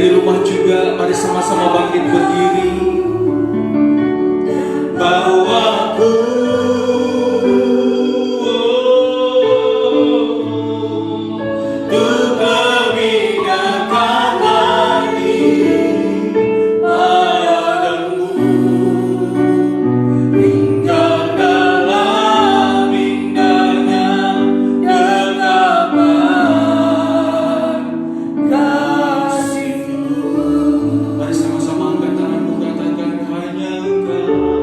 di rumah juga, mari sama-sama bangkit berdiri. Bawaku untuk lebih dekat lagi padamu, tinggal dalam indahnya kekabaran kasih-Mu. Mari sama-sama angkat tanganmu, katakan hanya Engkau.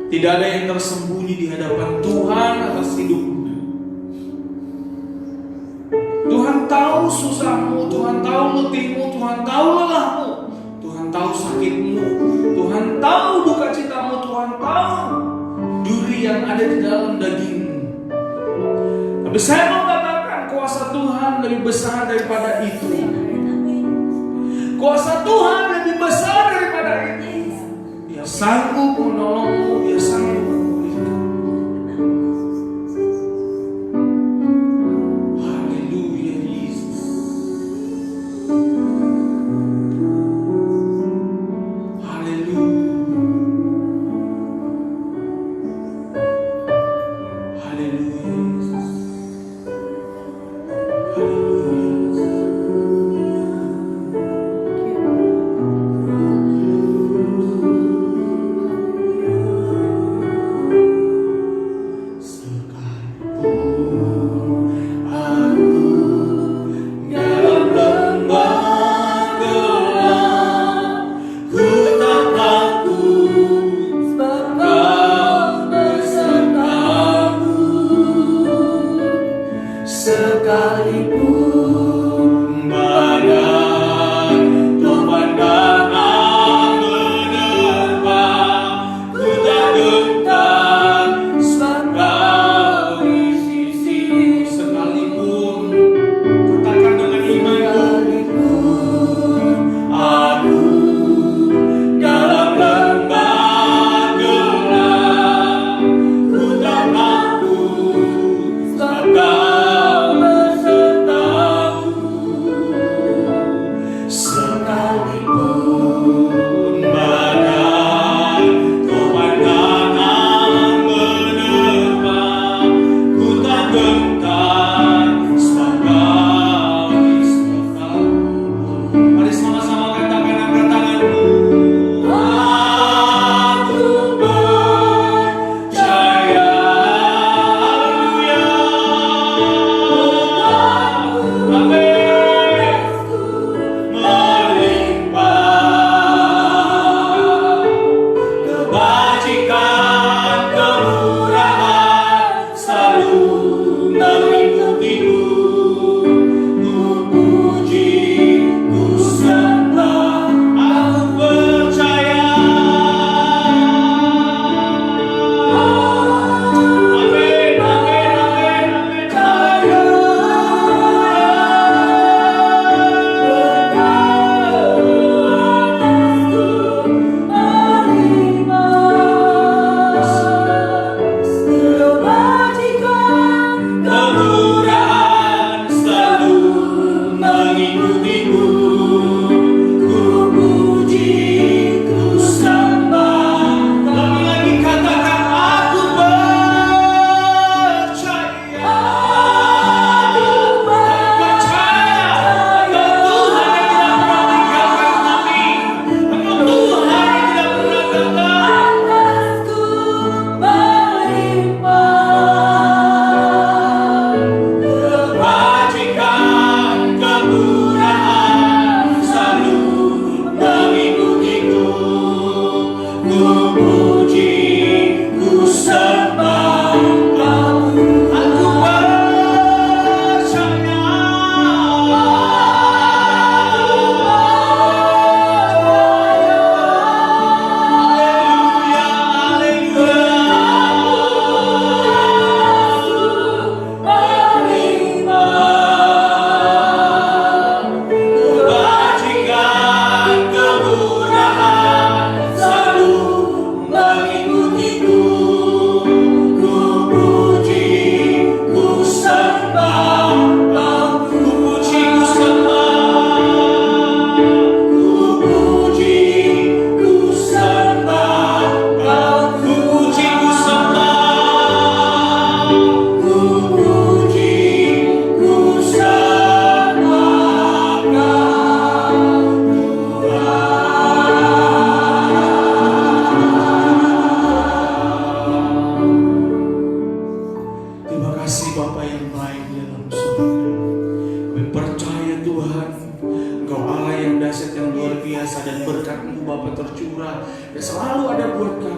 Tidak ada yang tersembunyi di hadapan Tuhan atas hidupmu. Tuhan tahu susahmu, Tuhan tahu letihmu, Tuhan tahu lelahmu, Tuhan tahu sakitmu, Tuhan tahu duka citamu, Tuhan tahu duri yang ada di dalam dagingmu. Tapi saya mau katakan kuasa Tuhan lebih besar daripada itu. Kuasa Tuhan lebih besar daripada itu. Dia sanggup menolongmu, Dia sanggup memulihkan. Haleluya Yesus. Haleluya. Haleluya Yesus. Haleluya.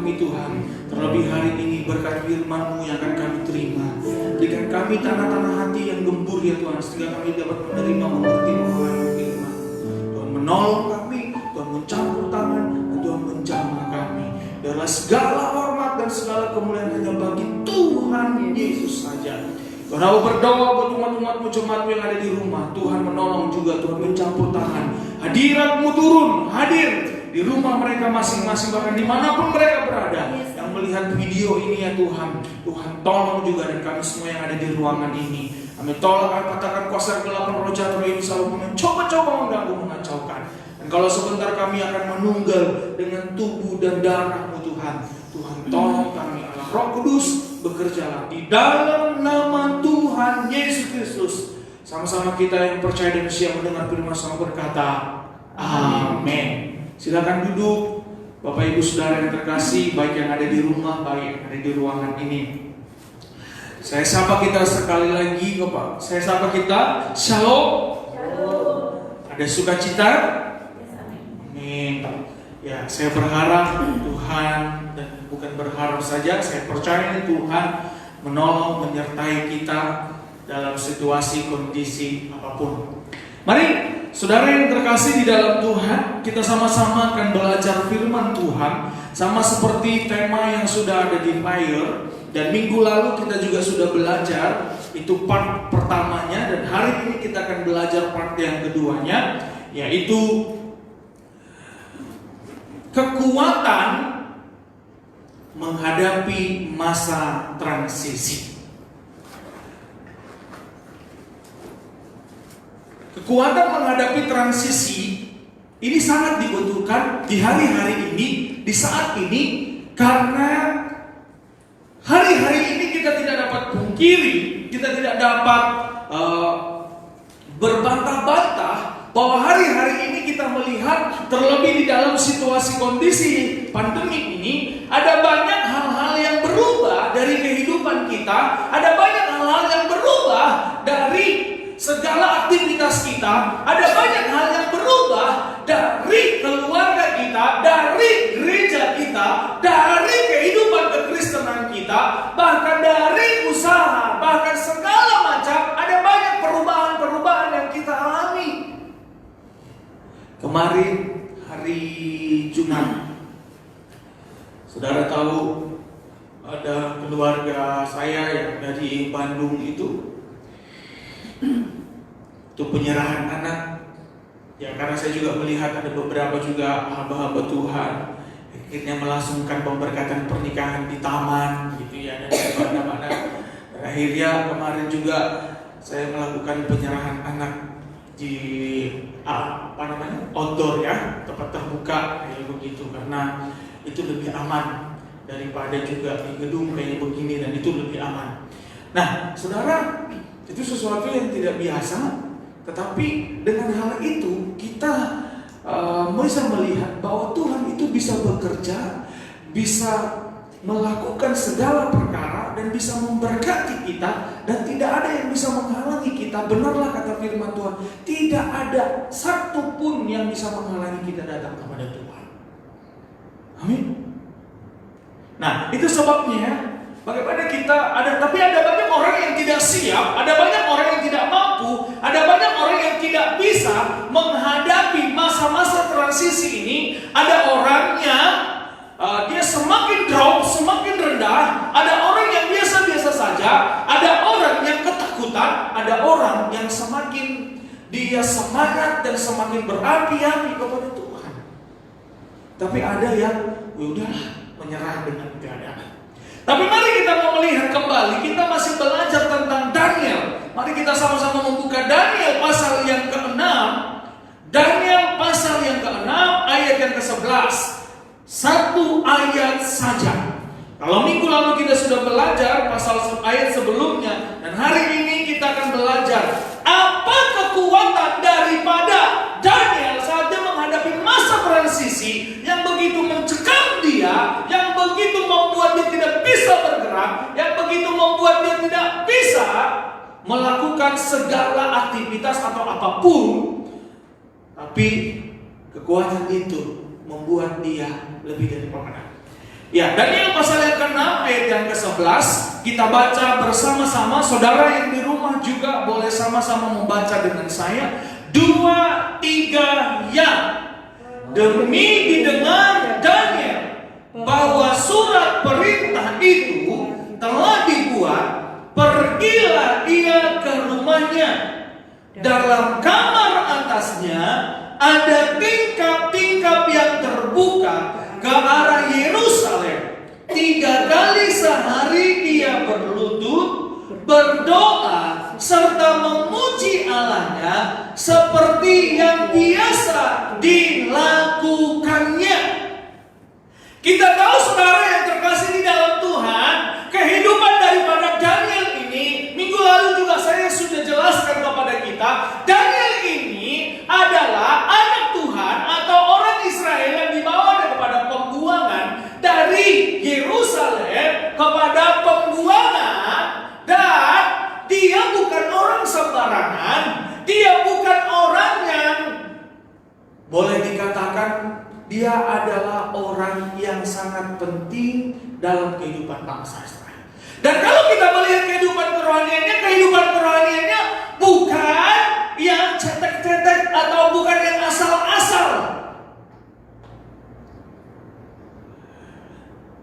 kami Tuhan. Terlebih hari ini berkat firman-Mu yang akan kami terima. Berikan kami tanah-tanah hati yang gembur ya Tuhan, sehingga kami dapat menerima, mengerti, memahami firman. Tuhan menolong kami, Tuhan mencampur tangan, dan Tuhan menjamah kami. Biarlah segala hormat dan segala kemuliaan hanya bagi Tuhan Yesus saja. Tuhan, aku berdoa buat umat-umat-Mu, jemaat-Mu yang ada di rumah. Tuhan menolong juga, Tuhan mencampur tangan. Hadirat-Mu turun, hadir di rumah mereka masing-masing, bahkan dimanapun mereka berada. Yang melihat video ini ya Tuhan, Tuhan tolong juga, dan kami semua yang ada di ruangan ini. Kami tolak, katakan kuasa kegelapan roh jahat ini selalu mencoba-coba mengganggu, mengacaukan. Dan kalau sebentar kami akan menunggal dengan tubuh dan darah-Mu Tuhan, Tuhan tolong kami, Allah Roh Kudus, bekerjalah di dalam nama Tuhan Yesus Kristus. Sama-sama kita yang percaya dan siap mendengar firman sama berkata, amin. Silakan duduk, Bapak Ibu Saudara yang terkasih, baik yang ada di rumah, baik yang ada di ruangan ini. Saya sapa kita sekali lagi, Bapak. Saya sapa kita, Shalom. Ada sukacita? Amin. Ya, saya berharap Tuhan, dan bukan berharap saja, saya percaya Tuhan menolong, menyertai kita dalam situasi, kondisi apapun. Mari, saudara yang terkasih di dalam Tuhan, kita sama-sama akan belajar firman Tuhan, sama seperti tema yang sudah ada di flyer. Dan minggu lalu kita juga sudah belajar, itu part pertamanya, dan hari ini kita akan belajar part yang keduanya, yaitu kekuatan menghadapi masa transisi. Kekuatan menghadapi transisi ini sangat dibutuhkan di hari-hari ini, di saat ini, karena hari-hari ini kita tidak dapat pungkiri, kita tidak dapat berbantah-bantah bahwa hari-hari ini kita melihat, terlebih di dalam situasi kondisi pandemi ini, ada banyak hal-hal yang berubah dari kehidupan kita, ada banyak hal-hal yang berubah dari segala aktivitas kita, ada banyak hal yang berubah dari keluarga kita, dari gereja kita, dari kehidupan kekristenan kita, bahkan dari usaha, bahkan segala macam, ada banyak perubahan-perubahan yang kita alami. Kemarin hari Jumat, saudara tahu ada keluarga saya yang dari Bandung itu penyerahan anak. Ya, karena saya juga melihat ada beberapa juga hamba-hamba Tuhan akhirnya melangsungkan pemberkatan pernikahan di taman gitu ya, dan di mana-mana. Dan akhirnya kemarin juga saya melakukan penyerahan anak di outdoor ya, tempat terbuka kayak begitu, karena itu lebih aman daripada juga di gedung kayak begini, dan itu lebih aman. Nah, saudara, itu sesuatu yang tidak biasa. Tetapi dengan hal itu kita bisa melihat bahwa Tuhan itu bisa bekerja, bisa melakukan segala perkara, dan bisa memberkati kita, dan tidak ada yang bisa menghalangi kita. Benarlah kata firman Tuhan, tidak ada satu pun yang bisa menghalangi kita datang kepada Tuhan. Amin. Nah, itu sebabnya bagaimana kita tapi ada banyak orang yang tidak siap, ada banyak orang yang tidak mampu, ada banyak orang yang tidak bisa menghadapi masa-masa transisi ini. Ada orangnya dia semakin drop, semakin rendah. Ada orang yang biasa-biasa saja, ada orang yang ketakutan, ada orang yang semakin dia semangat dan semakin berapi-api kepada Tuhan. Tapi ada yang udahlah, menyerah dengan keadaan. Tapi mari kita mau melihat kembali, kita masih belajar tentang Daniel. Mari kita sama-sama membuka Daniel pasal yang ke-6. Daniel pasal yang ke-6 ayat yang ke-11. Satu ayat saja. Kalau minggu lalu kita sudah belajar pasal ayat sebelumnya, dan hari ini kita akan belajar apa kekuatan daripada Daniel saat dia menghadapi masa transisi yang begitu mencekam dia, yang begitu membuat dia tidak bisa bergerak, yang begitu membuat dia tidak bisa melakukan segala aktivitas atau apapun. Tapi kekuatan itu membuat dia lebih dari pemenang. Ya, Daniel pasal yang ke-6 ayat yang ke-11 kita baca bersama-sama. Saudara yang di rumah juga boleh sama-sama membaca dengan saya. 2, 3, ya. Demi didengar Daniel bahwa surat perintah itu telah dibuat, pergilah dia ke rumahnya. Dalam kamar atasnya ada tingkap-tingkap yang terbuka ke arah Yerusalem. 3 kali sehari dia berlutut, berdoa, serta memuji Allahnya seperti yang biasa dilakukannya. Kita tahu saudara yang terkasih di dalam Tuhan, kehidupan daripada Daniel ini, minggu lalu juga saya sudah jelaskan kepada kita, Daniel ini adalah anak Tuhan atau orang Israel yang dibawa daripada pembuangan dari Yerusalem kepada pembuangan, dan dia bukan orang sembarangan, dia bukan orang yang boleh dikatakan dia adalah orang yang sangat penting dalam kehidupan bangsa Israel. Dan kalau kita melihat kehidupan kerohaniannya bukan yang cetek-cetek atau bukan yang asal-asal.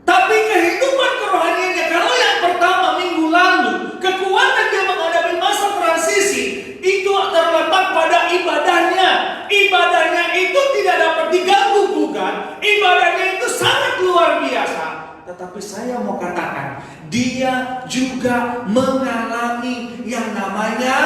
Tapi kehidupan kerohaniannya, kalau yang pertama minggu lalu, kekuatan dia menghadapi masa transisi, itu terletak pada ibadahnya. Ibadahnya itu tidak dapat diganggu-gugat. Ibadahnya itu sangat luar biasa. Tetapi saya mau katakan, dia juga mengalami yang namanya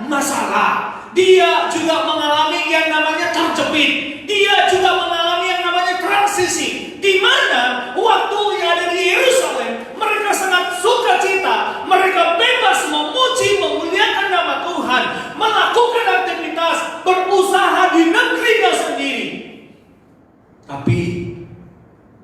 masalah. Dia juga mengalami yang namanya terjepit. Dia juga mengalami yang namanya transisi, di mana waktu yang ada di Yerusalem, mereka sangat sukacita, mereka bebas memuji, memuliakan nama Tuhan, melakukan aktivitas, berusaha di negerinya sendiri. Tapi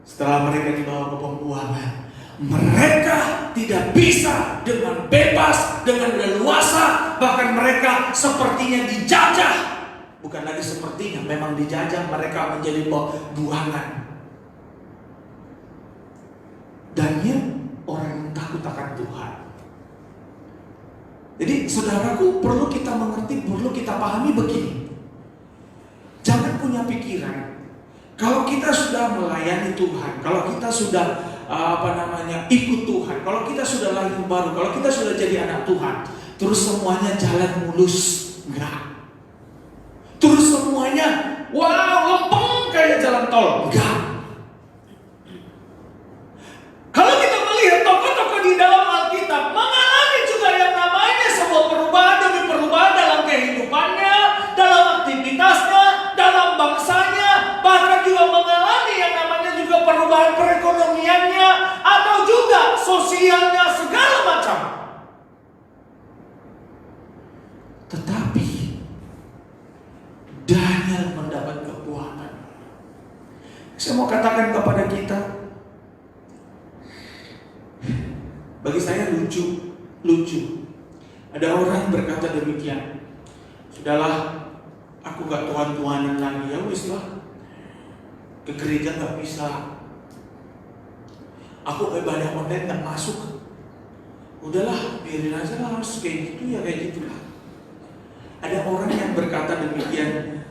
setelah mereka dibawa ke pembuangan, mereka tidak bisa dengan bebas, dengan leluasa, bahkan mereka sepertinya dijajah. Bukan lagi sepertinya, memang dijajah, mereka menjadi buangan. Daniel orang yang takut akan Tuhan. Jadi saudaraku, perlu kita mengerti, perlu kita pahami begini. Jangan punya pikiran, kalau kita sudah melayani Tuhan, kalau kita sudah ikut Tuhan, kalau kita sudah lahir baru, kalau kita sudah jadi anak Tuhan, terus semuanya jalan mulus. Enggak. Terus semuanya lempeng kayak jalan tol. Enggak. Kalau kita melihat tokoh-tokoh di dalam Alkitab mengalami juga yang namanya sebuah perubahan demi perubahan dalam kehidupannya, dalam aktivitasnya, dalam bangsanya, bahkan juga mengalami yang namanya juga perubahan perekonomiannya atau juga sosialnya, segala macam. Tetapi Daniel mendapat kekuatan. Saya mau katakan kepada kita, bagi saya lucu. Ada orang berkata demikian, sudahlah, aku gak tuan-tuanan lagi, ya wis lah, ke gereja gak bisa, aku ibadah online gak masuk, udahlah, biarin aja lah, harus kayak gitu ya, kayak gitulah. Ada orang yang berkata demikian,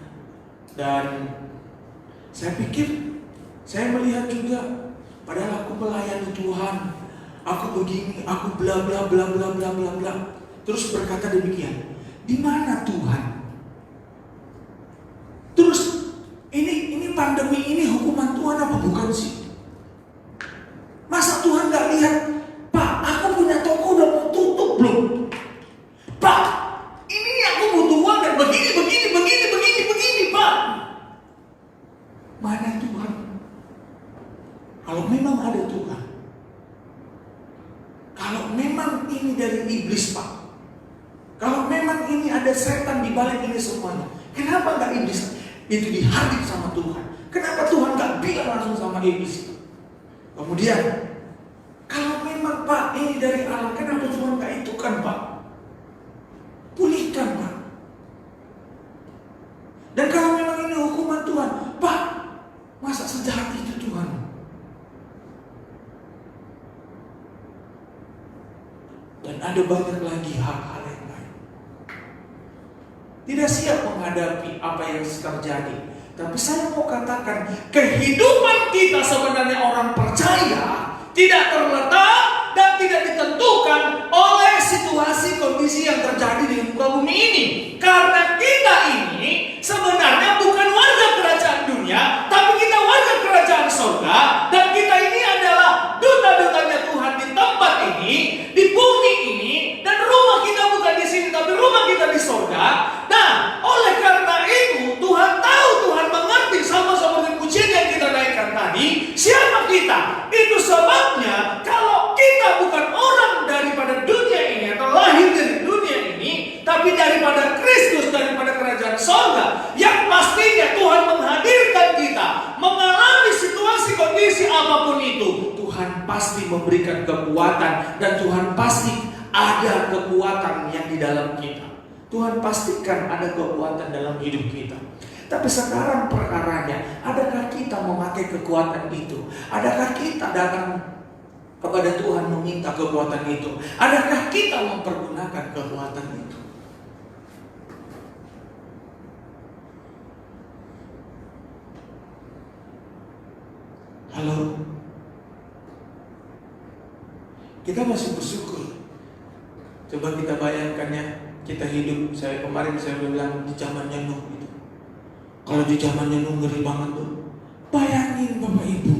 dan saya pikir, saya melihat juga, padahal aku melayani Tuhan, aku begini, aku bla bla bla bla bla bla bla. Terus berkata demikian, di mana Tuhan? Terus ini pandemi ini hukuman Tuhan apa bukan sih? Masa Tuhan gak lihat? Pak, aku punya toko udah mau tutup belum? Pak, ini aku butuh uang dan begini, Pak. Mana Tuhan? Kalau memang ada Tuhan, kalau memang ini dari iblis, Pak, kalau memang ini ada setan di balik ini semuanya, kenapa nggak iblis itu dihadir sama Tuhan? Kenapa Tuhan nggak bilang langsung sama iblis? Kemudian, kalau memang Pak ini dari Allah, kenapa Tuhan nggak itu kan Pak? Pulihkan Pak. Dan kalau memang ini hukuman Tuhan, Pak, masa sejahat itu Tuhan? Dan ada banyak lagi hal-hal yang lain. Tidak siap menghadapi apa yang terjadi. Tapi saya mau katakan, kehidupan kita sebenarnya orang percaya tidak terletak dan tidak ditentukan oleh situasi kondisi yang terjadi di muka bumi ini. Karena kita ini sebenarnya bukan warga kerajaan dunia, tapi kita warga kerajaan surga. Dan kita ini adalah duta-dutanya Tuhan di tempat ini, di bumi ini. Dan rumah kita bukan di sini, tapi rumah kita di surga. Nah, oleh karena itu Tuhan tahu, Tuhan mengerti, sama seperti pujian yang kita naikkan tadi, siapa kita. Itu sebabnya kalau kita bukan orang daripada dunia ini atau lahir dari dunia ini, tapi daripada Kristus, daripada kerajaan surga, yang pastinya Tuhan menghadirkan kita mengalami situasi kondisi apapun itu, Tuhan pasti memberikan kekuatan, dan Tuhan pasti ada kekuatan yang di dalam kita. Tuhan pastikan ada kekuatan dalam hidup kita. Tapi sekarang perkaranya, adakah kita memakai kekuatan itu? Adakah kita datang kepada Tuhan meminta kekuatan itu? Adakah kita mempergunakan kekuatan itu? Halo? Kita masih bersyukur. Coba kita bayangkan ya, kita hidup, kemarin saya bilang di zamannya Nuh gitu. Kalau di zamannya Nuh ngeri banget tuh. Bayangin Bapak Ibu,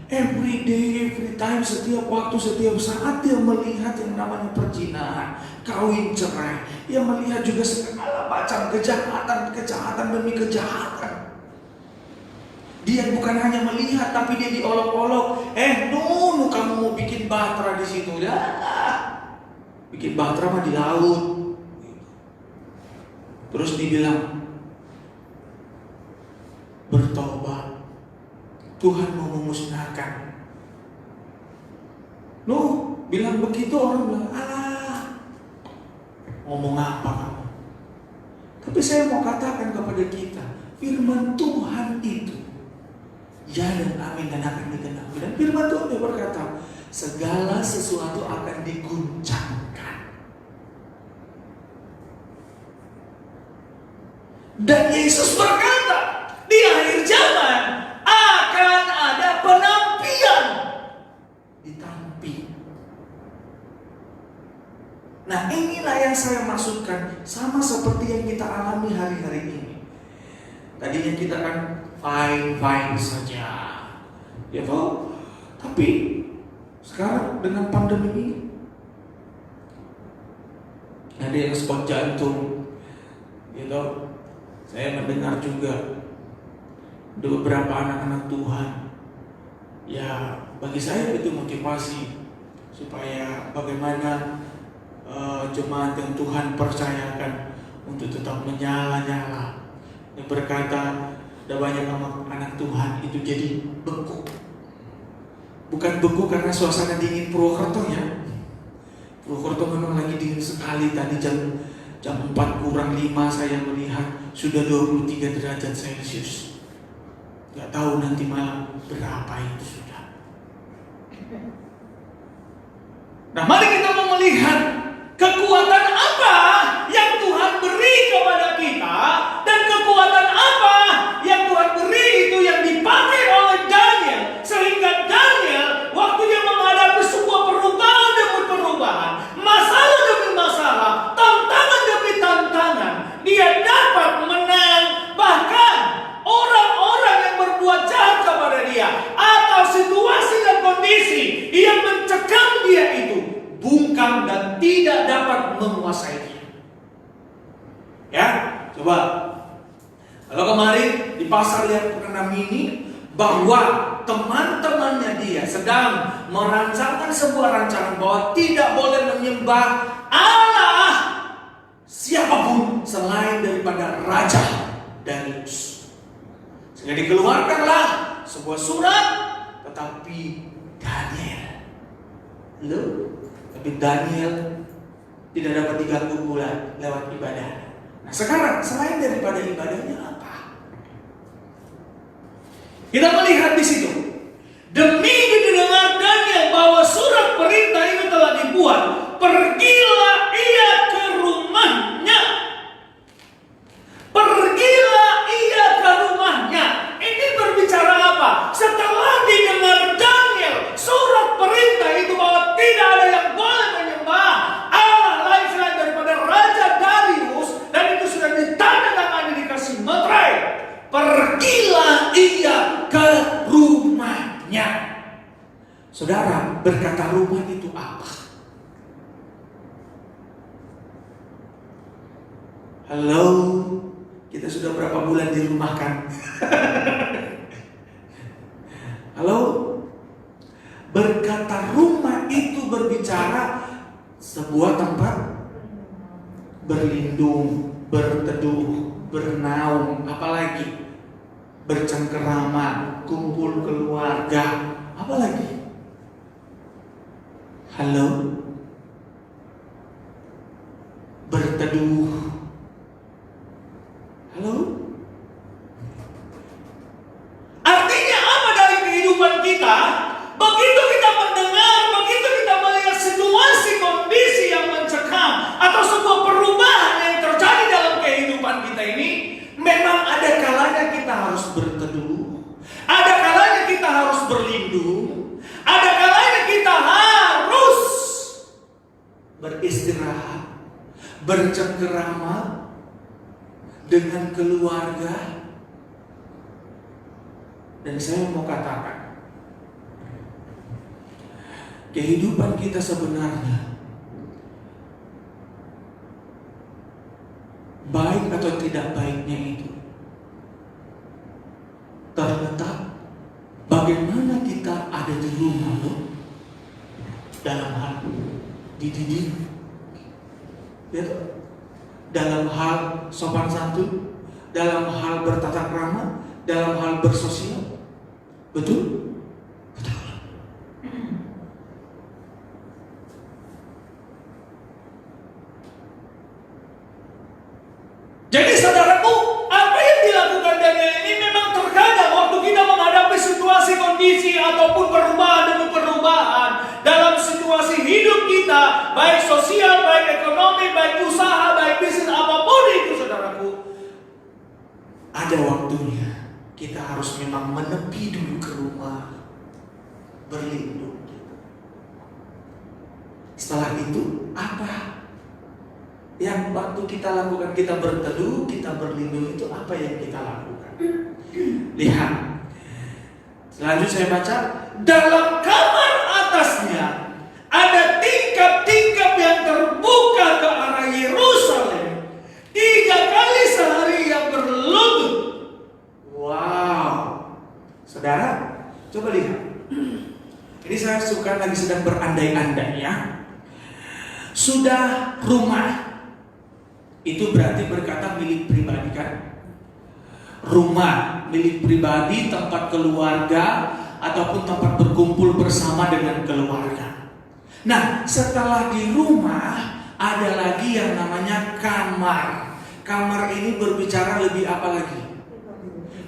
every day, every time, setiap waktu, setiap saat dia melihat yang namanya perzinahan, kawin cerai. Dia melihat juga segala macam kejahatan demi kejahatan. Dia bukan hanya melihat, tapi dia diolok-olok. Nuh, kamu mau bikin bahtera di situ ya? Bikin bahtera mah di laut. Terus dibilang, bertobat, Tuhan mau memusnahkan. Nuh bilang begitu, orang bilang, ngomong apa kamu? Tapi saya mau katakan kepada kita, firman Tuhan itu ya dan amin dan akan digenapi. Dan firman Tuhan yang berkata, segala sesuatu akan diguncangkan. Dan Yesus berkata, di akhir zaman akan ada penampian ditampi. Nah, inilah yang saya maksudkan, sama seperti yang kita alami hari-hari ini. Tadinya kita kan fine saja, ya toh. Tapi sekarang dengan pandemi ini, ada yang spot jantung, ya toh. Saya mendengar juga ada beberapa anak-anak Tuhan, ya bagi saya itu motivasi supaya bagaimana jemaat yang Tuhan percayakan untuk tetap menyala-nyala. Yang berkata, ada banyak anak Tuhan itu jadi beku. Bukan beku karena suasana dingin Purwokerto ya. Purwokerto memang lagi dingin sekali. Tadi jam 4 kurang 5 saya melihat sudah 23 derajat Celcius. Gak tahu nanti malam berapa itu sudah. Nah, mari kita mau melihat kekuatan apa yang Tuhan beri kepada kita, dan kekuatan apa yang Tuhan beri itu yang dipakai oleh Daniel, sehingga Daniel waktu dia menghadapi sebuah perubahan demi perubahan, masalah demi masalah, tantangan demi tantangan, dia dapat menang. Bahkan orang-orang yang berbuat jahat kepada dia atau situasi dan kondisi yang mencekam dia itu bungkam dan tidak dapat menguasai dia. Ya, coba. Kalau kemarin di pasal yang ke-6 ini, bahwa teman-temannya dia sedang merancangkan sebuah rancangan bahwa tidak boleh menyembah Allah siapapun selain daripada Raja Darius. Sehingga dikeluarkanlah sebuah surat, tetapi Daniel tidak dapat diganggu pula lewat ibadah. Nah, sekarang selain daripada ibadahnya apa? Kita melihat di situ, demi didengar Daniel bahwa surat perintah itu telah dibuat, pergi berkata rumah itu apa? Halo, kita sudah berapa bulan di rumah kan? Halo, berkata rumah itu berbicara sebuah tempat berlindung, berteduh, bernaung, apalagi bercengkerama, kumpul keluarga, apalagi. Halo, berteduh. Halo? Artinya apa dari kehidupan kita? Begitu kita mendengar, begitu kita melihat situasi kondisi yang mencekam atau sebuah perubahan yang terjadi dalam kehidupan kita ini, memang ada kalanya kita harus berteduh, ada kalanya kita harus berlindung, ada kalanya kita harus beristirahat, bercengkerama dengan keluarga. Dan saya mau katakan, kehidupan kita sebenarnya baik atau tidak baiknya itu terletak bagaimana kita ada di rumah loh, dalam hal dididik, ya, dalam hal sopan santun, dalam hal bertata krama, dalam hal bersosial. Betul? Betul. Jadi saudaraku, apa yang dilakukan Daniel ini memang terkadang waktu kita menghadapi situasi kondisi ataupun perubahan demi perubahan dalam situasi hidup kita, baik sosial, baik ekonomi, baik usaha, baik bisnis, apapun itu saudaraku, ada waktunya kita harus memang menepi dulu ke rumah, berlindung. Setelah itu apa yang waktu kita lakukan? Kita berteduh, kita berlindung, itu apa yang kita lakukan? Lihat, selanjutnya saya baca, dalam kamar atasnya ada tingkap-tingkap yang terbuka ke arah Yerusalem. 3 kali sehari ia berlutut. Wow, saudara, coba lihat. Ini saya suka lagi sedang berandai-andai ya. Sudah rumah, itu berarti berkata milik pribadi kan? Rumah milik pribadi, tempat keluarga ataupun tempat berkumpul bersama dengan keluarga. Nah, setelah di rumah ada lagi yang namanya kamar. Kamar ini berbicara lebih apa lagi?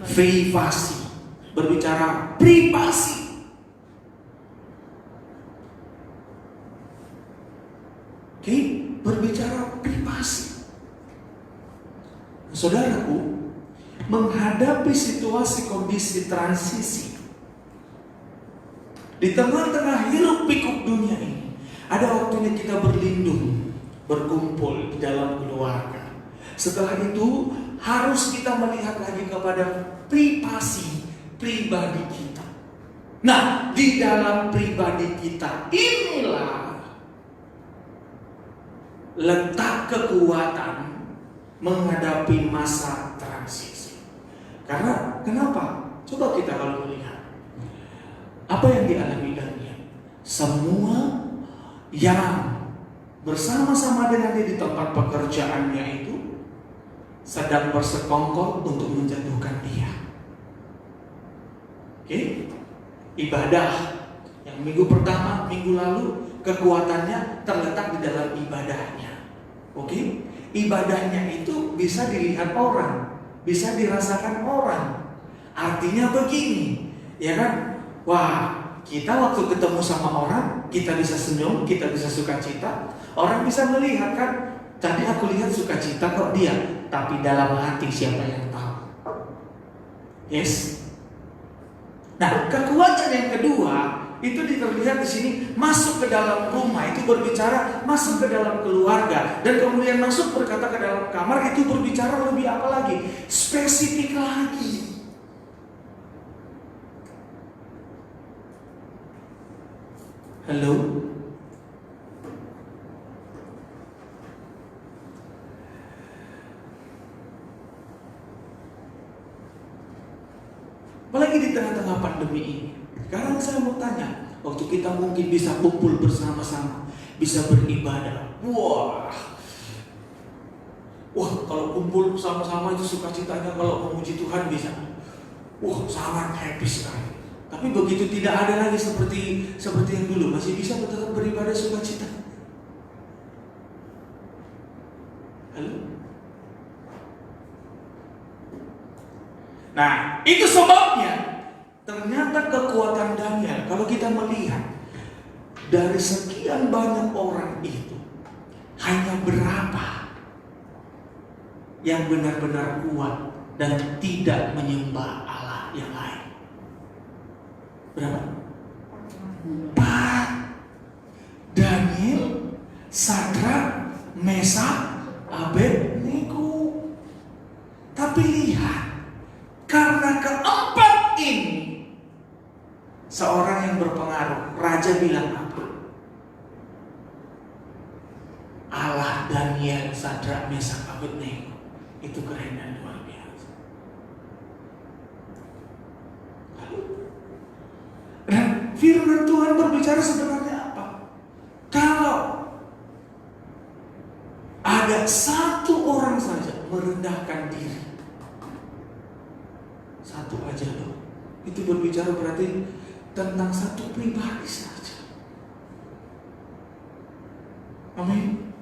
Privasi. Berbicara privasi. Oke, berbicara privasi. Saudaraku, menghadapi situasi kondisi transisi di tengah-tengah hiruk pikuk dunia ini, ada waktunya kita berlindung, berkumpul di dalam keluarga. Setelah itu harus kita melihat lagi kepada privasi pribadi kita. Nah, di dalam pribadi kita inilah letak kekuatan menghadapi masa transisi. Karena kenapa? Coba kita kalau melihat apa yang dialami Daniel. Semua yang bersama-sama dengan dia di tempat pekerjaannya itu sedang bersekongkol untuk menjatuhkan dia. Oke? Ibadah yang minggu pertama, minggu lalu, kekuatannya terletak di dalam ibadahnya. Oke? Ibadahnya itu bisa dilihat orang, bisa dirasakan orang. Artinya begini, ya kan? Wah, kita waktu ketemu sama orang, kita bisa senyum, kita bisa sukacita. Orang bisa melihat kan, tadi aku lihat sukacita kok dia, tapi dalam hati siapa yang tahu? Yes. Nah, kekuatan yang kedua itu terlihat di sini, masuk ke dalam rumah itu berbicara masuk ke dalam keluarga, dan kemudian masuk berkata ke dalam kamar itu berbicara lebih apa lagi? Spesifik lagi. Halo? Apalagi di tengah-tengah pandemi ini. Sekarang saya mau tanya, waktu kita mungkin bisa kumpul bersama-sama, bisa beribadah. Wah, kalau kumpul bersama-sama itu sukacitanya kalau memuji Tuhan bisa. Sangat happy sekali. Tapi begitu tidak ada lagi seperti yang dulu, masih bisa tetap beribadah sukacita. Halo? Nah, itu sebabnya ternyata kekuatan Daniel, kalau kita melihat dari sekian banyak orang itu, hanya berapa yang benar-benar kuat dan tidak menyembah Allah yang lain? Berapa? 4. Daniel, Sadrak, Mesak, Abednego. Tapi lihat, karena keempat ini, seorang yang berpengaruh, raja bilang apa? Allah Daniel, Sadrak, Mesak, Abednego itu keren dan luar biasa. Dan firman Tuhan berbicara sebenarnya apa? Kalau ada satu orang saja merendahkan diri, satu aja loh, itu berbicara berarti tentang satu pribadi saja. Amin.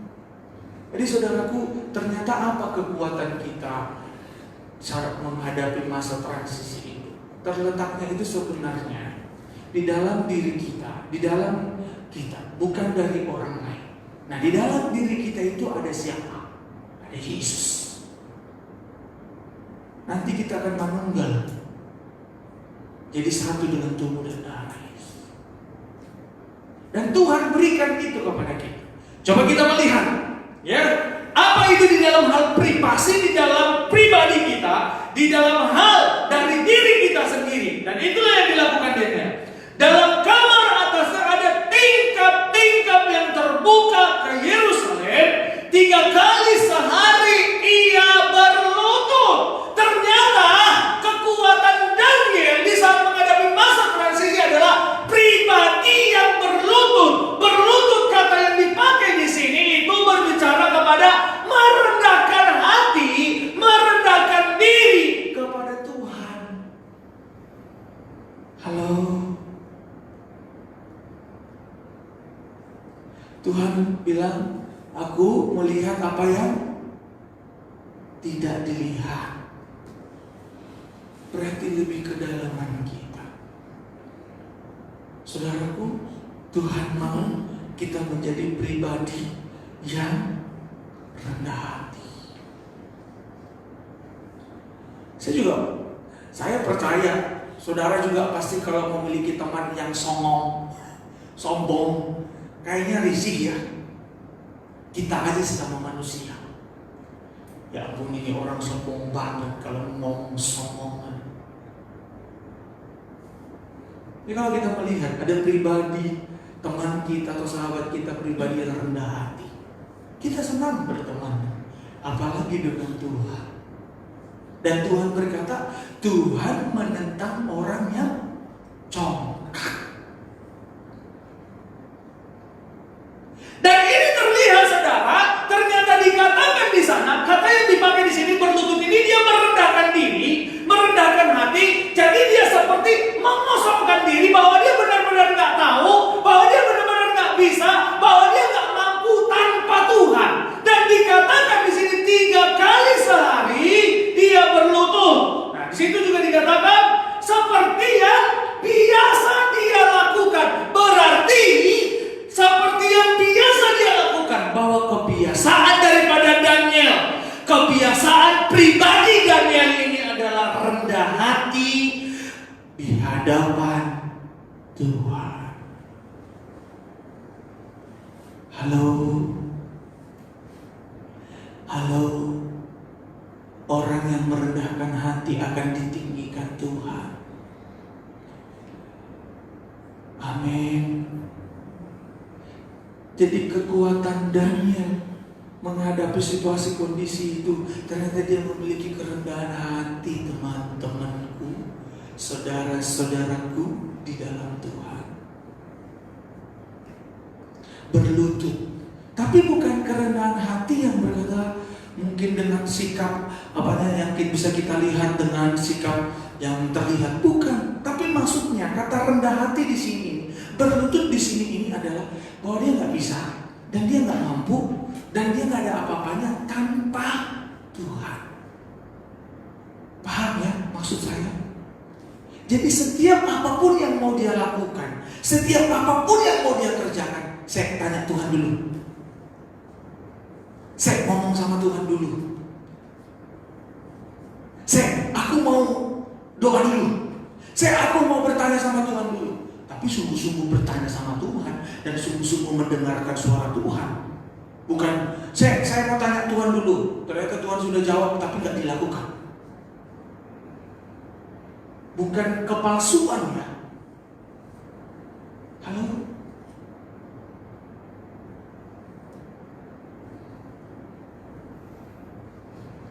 Jadi saudaraku, ternyata apa kekuatan kita saat menghadapi masa transisi itu? Terletaknya itu sebenarnya di dalam diri kita, bukan dari orang lain. Nah, di dalam diri kita itu ada siapa? Ada Yesus. Nanti kita akan menunggal jadi satu dengan tubuh dan darah Yesus. Dan Tuhan berikan itu kepada kita. Coba kita melihat, ya, apa itu di dalam hal privasi, di dalam pribadi kita, di dalam hal dari diri kita sendiri. Dan itulah yang dilakukan Daniel. Dalam kamar atasnya ada tingkap-tingkap yang terbuka ke Yerusalem. 3 kali sehari ia berlutut. Ternyata kekuatan Daniel di saat menghadapi masa transisi adalah pribadi yang berlutut. Berlutut, kata yang dipakai di sini itu berbicara kepada merendahkan hati, merendahkan diri kepada Tuhan. Halo. Tuhan bilang, aku melihat apa yang tidak dilihat. Berarti lebih kedalaman kita. Saudaraku, Tuhan mau kita menjadi pribadi yang rendah hati. Saya percaya saudara juga pasti kalau memiliki teman yang sombong, kayaknya risih ya. Kita aja sama manusia. Ya ampun, ini orang sombong banget kalau ngomong sombongan. Ini kalau kita melihat ada pribadi, teman kita atau sahabat kita pribadi yang rendah hati, kita senang berteman, apalagi dengan Tuhan. Dan Tuhan berkata, Tuhan menentang orang yang congkak. Dan ini terlihat, saudara, ternyata dikatakan di sana, kata yang dipakai di sini berlutut ini, dia merendahkan diri, merendahkan hati. Jadi dia seperti mengosongkan diri bahwa dia benar-benar nggak tahu, bahwa dia benar-benar nggak bisa, bahwa dia nggak mampu tanpa Tuhan. Dan dikatakan di sini 3 kali sehari dia berlutut. Nah, di situ juga dikatakan seperti yang biasa dia lakukan. Berarti seperti yang biasa dia lakukan, bahwa kebiasaan daripada Daniel, kebiasaan pribadi Daniel ini adalah rendah hati di hadapan Tuhan. Halo, orang yang merendahkan hati akan ditinggikan Tuhan. Amin. Jadi kekuatan Daniel menghadapi situasi kondisi itu, ternyata dia memiliki kerendahan hati, teman-temanku, saudara-saudaraku di dalam Tuhan. Berlutut, tapi bukan kerendahan hati yang berkata mungkin dengan sikap yang bisa kita lihat dengan sikap yang terlihat, bukan. Tapi maksudnya kata rendah hati di sini, berlutut di sini ini adalah bahwa dia nggak bisa dan dia nggak mampu dan dia nggak ada apa-apanya tanpa Tuhan. Paham ya maksud saya? Jadi setiap apapun yang mau dia lakukan, setiap apapun yang mau dia kerjakan, saya tanya Tuhan dulu. Saya ngomong sama Tuhan dulu. Aku mau doa dulu. Aku mau bertanya sama Tuhan dulu. Tapi sungguh-sungguh bertanya sama Tuhan dan sungguh-sungguh mendengarkan suara Tuhan. Bukan, saya mau tanya Tuhan dulu. Ternyata Tuhan sudah jawab tapi nggak dilakukan. Bukan kepalsuan ya. Halo?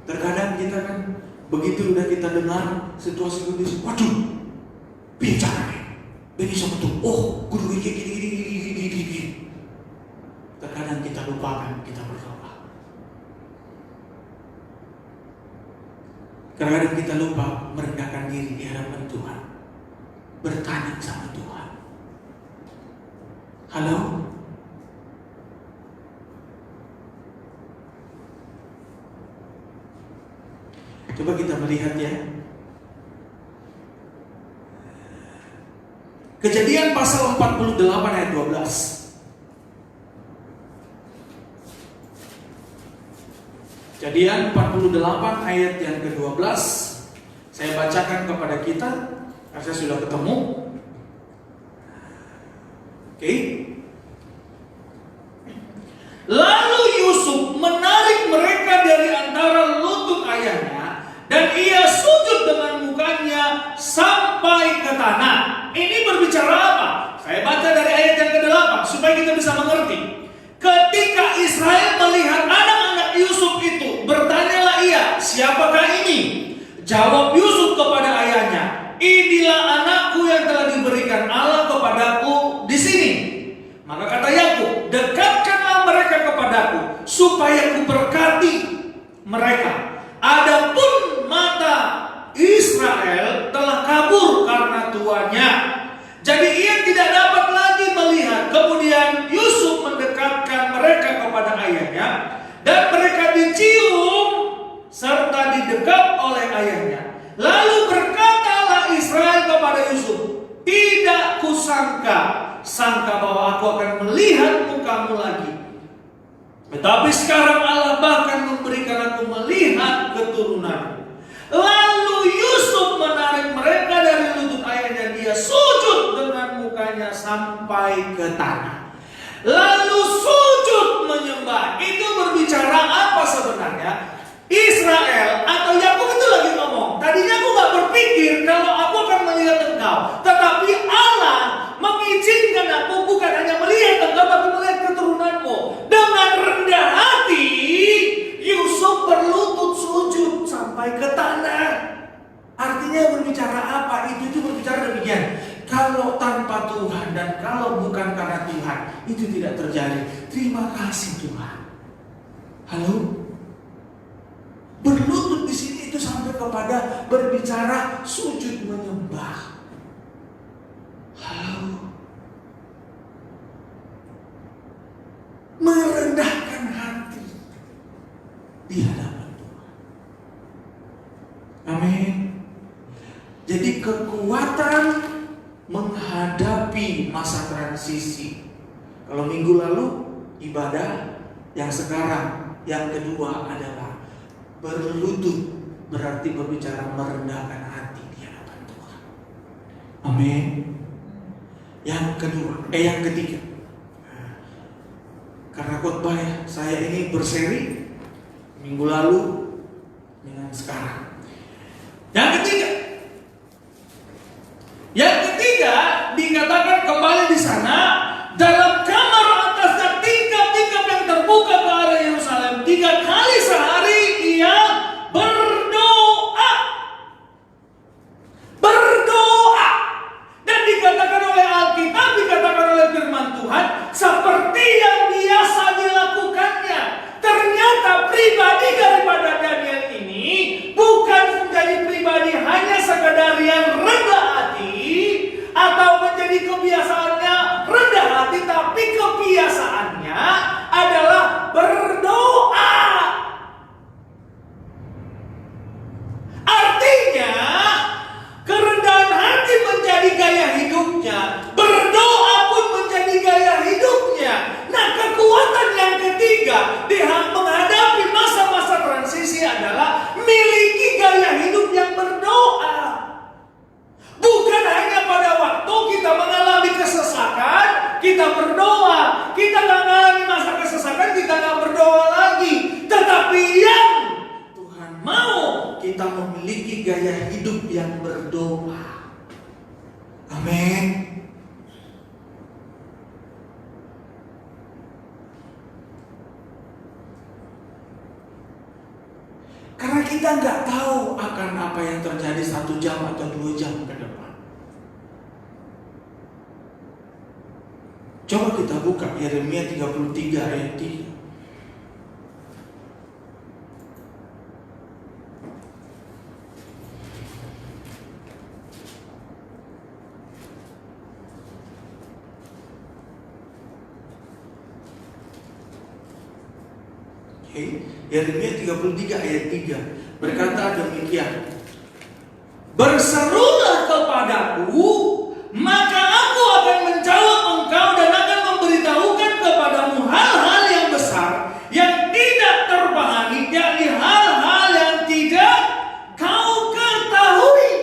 Terkadang kita kan begitu udah kita dengar situasi kondisi, waduh, bicara nih, beni sama tuh, oh, guru gini. Terkadang kita lupakan kita berdoa. Terkadang kita lupa merendahkan diri di hadapan Tuhan, bertanya sama Tuhan. Halo? Coba kita melihat ya. Kejadian pasal 48 ayat 12. Kejadian 48 ayat yang ke-12. Saya bacakan kepada kita. Saya sudah ketemu. Oke. Lalu Yusuf menarik mereka dari antara lutut ayahnya, dan ia sujud dengan mukanya sampai ke tanah. Ini berbicara apa? Saya baca dari ayat yang ke-8 supaya kita bisa mengerti. Ketika Israel melihat anak-anak Yusuf itu, bertanyalah ia, siapakah ini? Jawab Yusuf kepada ayahnya, inilah anakku yang telah diberikan Allah kepadaku di sini. Maka kata Yakub, dekatkanlah mereka kepadaku supaya kuberkati mereka. Adapun mata Israel telah kabur karena tuannya. Jadi ia tidak dapat lagi melihat. Kemudian Yusuf mendekatkan mereka kepada ayahnya, dan mereka dicium serta didekat oleh ayahnya. Lalu berkatalah Israel kepada Yusuf, tidak sangka bahwa aku akan melihat mukamu lagi. Tetapi sekarang Allah bahkan memberikan aku melihat keturunanmu. Lalu Yusuf menarik mereka dari lutut ayahnya, dia sujud dengan mukanya sampai ke tanah. Lalu sujud menyembah. Itu berbicara apa sebenarnya? Israel atau Yakub itu lagi ngomong, tadinya aku gak berpikir kalau aku akan melihat engkau, tetapi Allah mengizinkan aku bukan hanya melihat engkau, tapi melihat keturunanmu. Dengan rendah hati Yusuf berlutut sujud sampai ke tanah. Artinya berbicara apa? Itu berbicara demikian. Kalau tanpa Tuhan dan kalau bukan karena Tuhan, itu tidak terjadi. Terima kasih Tuhan. Halo? Berlutut di sini itu sampai kepada berbicara sujud menyembah. Halo? Merendahkan hati di hadapan Tuhan. Amin. Jadi kekuatan menghadapi masa transisi. Kalau minggu lalu ibadah, yang sekarang yang kedua adalah berlutut, berarti berbicara merendahkan hati di hadapan Tuhan. Amin. Yang ketiga. Karena khotbah saya ini berseri minggu lalu dengan sekarang. Yang ketiga dikatakan kembali di sana, dalam kamar atasnya tinggi ketiga menghadapi masa-masa transisi adalah miliki gaya hidup yang berdoa. Bukan hanya pada waktu kita mengalami kesesakan, kita berdoa. Kita nggak mengalami masa kesesakan, kita nggak berdoa lagi. Tetapi yang Tuhan mau, kita memiliki gaya hidup yang berdoa. Amin. Karena kita nggak tahu akan apa yang terjadi 1 jam atau 2 jam ke depan. Coba kita buka Yeremia 33 ayat 3. Yeremia 33 ayat 3 berkata demikian. Berserulah kepadaku, maka aku akan menjawab engkau dan akan memberitahukan kepadamu hal-hal yang besar yang tidak terpahami, yakni hal-hal yang tidak kau ketahui.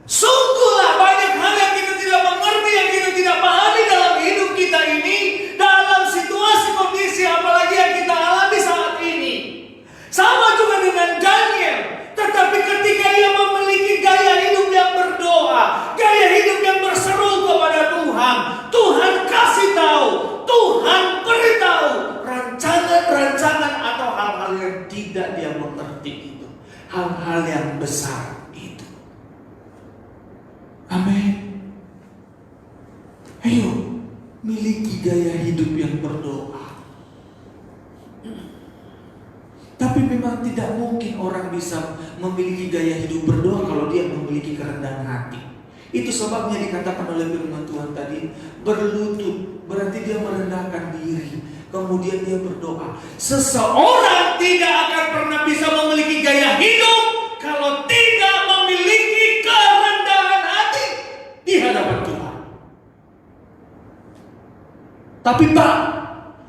Sungguhlah banyak hal yang kita tidak mengerti, yang kita tidak pahami dalam hidup kita ini, dalam situasi kondisi apalagi yang kita alami saat ini. Sama juga dengan Daniel. Tetapi ketika ia memiliki gaya hidup yang berdoa, gaya hidup yang berseru kepada Tuhan, Tuhan kasih tahu, Tuhan beritahu rancangan-rancangan atau hal-hal yang tidak dia mengerti itu, hal-hal yang besar itu. Amin. Ayo, miliki gaya hidup yang berdoa. Tapi memang tidak mungkin orang bisa memiliki gaya hidup berdoa kalau dia memiliki kerendahan hati. Itu sebabnya dikatakan oleh firman Tuhan tadi, berlutut, berarti dia merendahkan diri. Kemudian dia berdoa. Seseorang tidak akan pernah bisa memiliki gaya hidup kalau tidak memiliki kerendahan hati di hadapan Tuhan. Tapi Pak,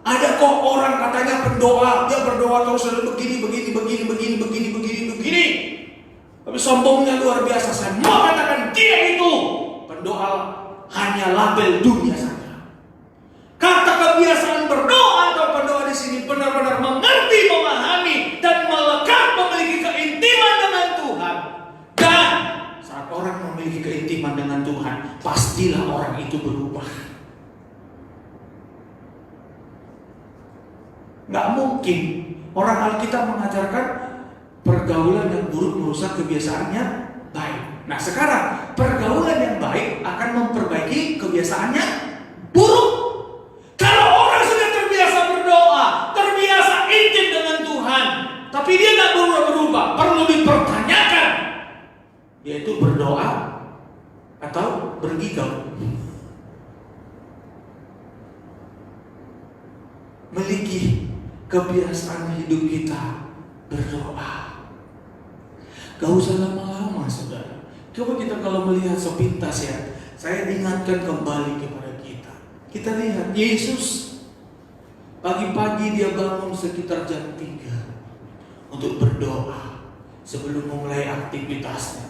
ada kok orang katanya pendoa, dia berdoa terus begini. Tapi sombongnya luar biasa. Saya mau katakan dia itu pendoa hanya label dunia saja. Kata kebiasaan berdoa atau pendoa di sini benar-benar mengerti, memahami dan melekat memiliki keintiman dengan Tuhan. Dan saat orang memiliki keintiman dengan Tuhan, pastilah orang itu berubah. Nggak mungkin orang Alkitab mengajarkan pergaulan yang buruk merusak kebiasaannya baik. Nah sekarang pergaulan yang baik akan memperbaiki kebiasaannya buruk. Kalau orang sudah terbiasa berdoa, terbiasa intim dengan Tuhan, tapi dia nggak berubah, perlu dipertanyakan, yaitu berdoa atau bergigau. Miliki kebiasaan hidup kita berdoa. Gak usah lama-lama, saudara. Coba kita kalau melihat sepintas ya, saya ingatkan kembali kepada kita. Kita lihat Yesus pagi-pagi dia bangun sekitar jam 3 untuk berdoa sebelum memulai aktivitasnya.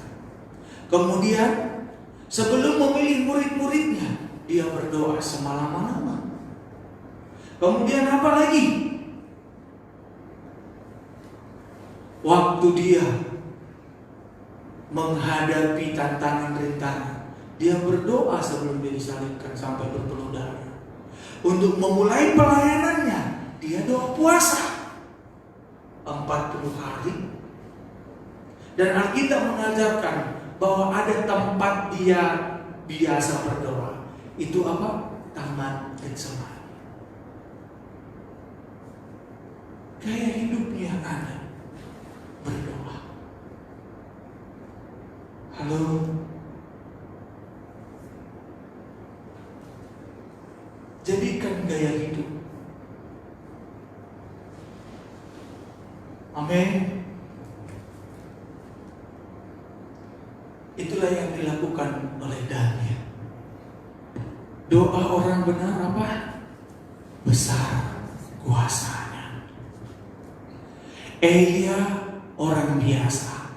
Kemudian sebelum memilih murid-muridnya, dia berdoa semalam-malaman. Kemudian apa lagi? Waktu dia menghadapi tantangan rintangan, dia berdoa sebelum dia disalibkan sampai berpeluh darah. Untuk memulai pelayanannya, dia doa puasa 40 hari. Dan Alkitab mengajarkan bahwa ada tempat dia biasa berdoa. Itu apa? Taman Getsemani. Gaya hidupnya ada berdoa. Halo. Jadikan gaya hidup. Amin. Itulah yang dilakukan oleh Daniel. Doa orang benar apa? besar kuasanya. Elia orang biasa,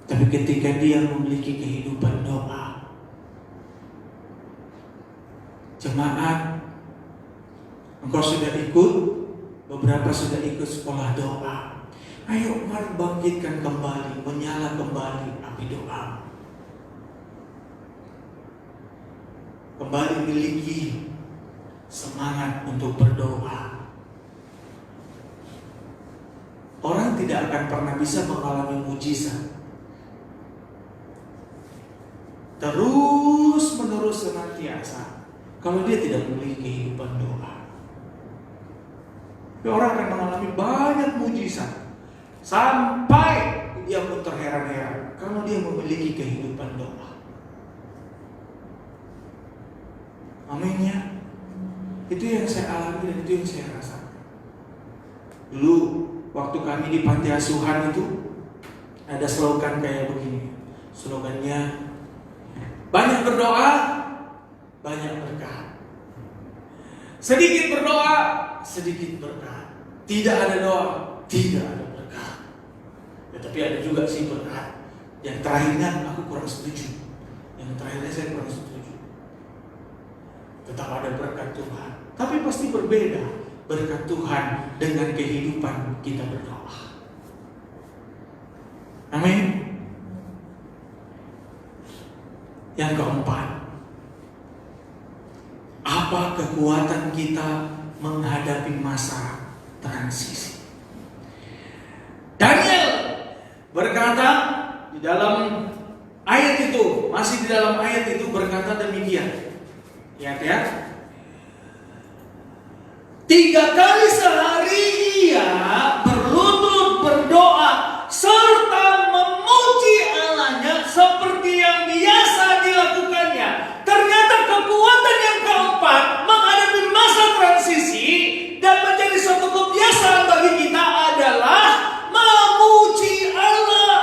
tapi ketika dia memiliki kehidupan doa, jemaat, engkau sudah ikut, beberapa sudah ikut sekolah doa. Ayo mari bangkitkan kembali, menyala kembali api doa. Kembali miliki semangat untuk berdoa. Orang tidak akan pernah bisa mengalami mujizat terus menerus senantiasa kalau dia tidak memiliki kehidupan doa. Orang akan mengalami banyak mujizat sampai dia pun terheran-heran kalau dia memiliki kehidupan doa. Amin ya. Itu yang saya alami dan itu yang saya rasakan. Dulu waktu kami di panti asuhan itu ada slogan kayak begini. Slogannya, banyak berdoa, banyak berkah. Sedikit berdoa, sedikit berkah. Tidak ada doa, tidak ada berkah. Ya, tapi ada juga sih berkah. Yang terakhirnya aku kurang setuju. Yang terakhirnya saya kurang setuju. Tetap ada berkat Tuhan, tapi pasti berbeda berkat Tuhan dengan kehidupan kita berdoa. Amin. Yang keempat, apa kekuatan kita menghadapi masa transisi? Daniel berkata di dalam ayat itu, masih di dalam ayat itu berkata demikian. Lihat ya. 3 kali sehari ia berlutut berdoa serta memuji Allahnya seperti yang biasa dilakukannya. Ternyata kekuatan yang keempat menghadapi masa transisi dan menjadi suatu kebiasaan bagi kita adalah memuji Allah.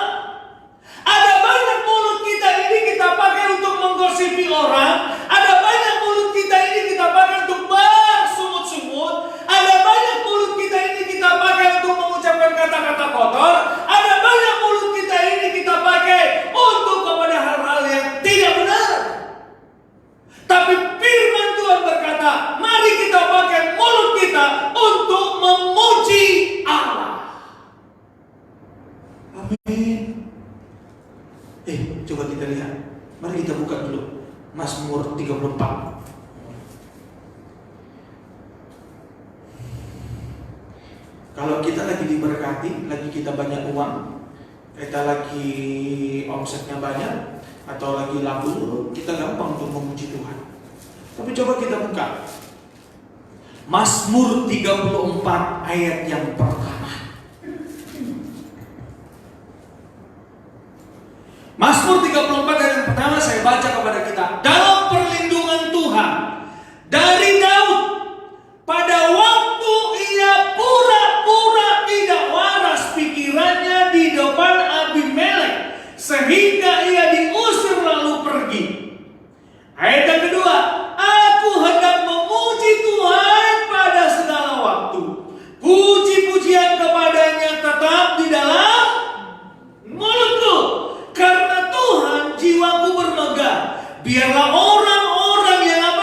Ada banyak mulut kita ini kita pakai untuk menggosipi orang. Ada banyak mulut kita ini kita pakai untuk bersungut-sungut. Ada banyak mulut kita ini kita pakai untuk mengucapkan kata-kata kotor. Ada banyak mulut kita ini kita pakai untuk kepada hal-hal yang tidak benar. Tapi firman Tuhan berkata, mari kita pakai mulut kita untuk memuji Allah. Amin. Coba kita lihat. Mari kita buka dulu Mazmur 34. Kalau kita lagi diberkati, lagi kita banyak uang, kita lagi omsetnya banyak, atau lagi laku, kita gampang untuk memuji Tuhan. Tapi coba kita buka Mazmur 34 ayat yang pertama. Mazmur 34 ayat yang pertama saya baca kepada kita. Dalam perlindungan Tuhan dari Daud, pada waktu ia pura-pura tidak waras pikirannya di depan Abimelek, sehingga ia diusir lalu pergi. Ayat yang kedua, aku hendak memuji Tuhan pada segala waktu. Puji-pujian kepadanya tetap di dalam mulutku. Karena Tuhan jiwaku bermegah. Biarlah orang-orang yang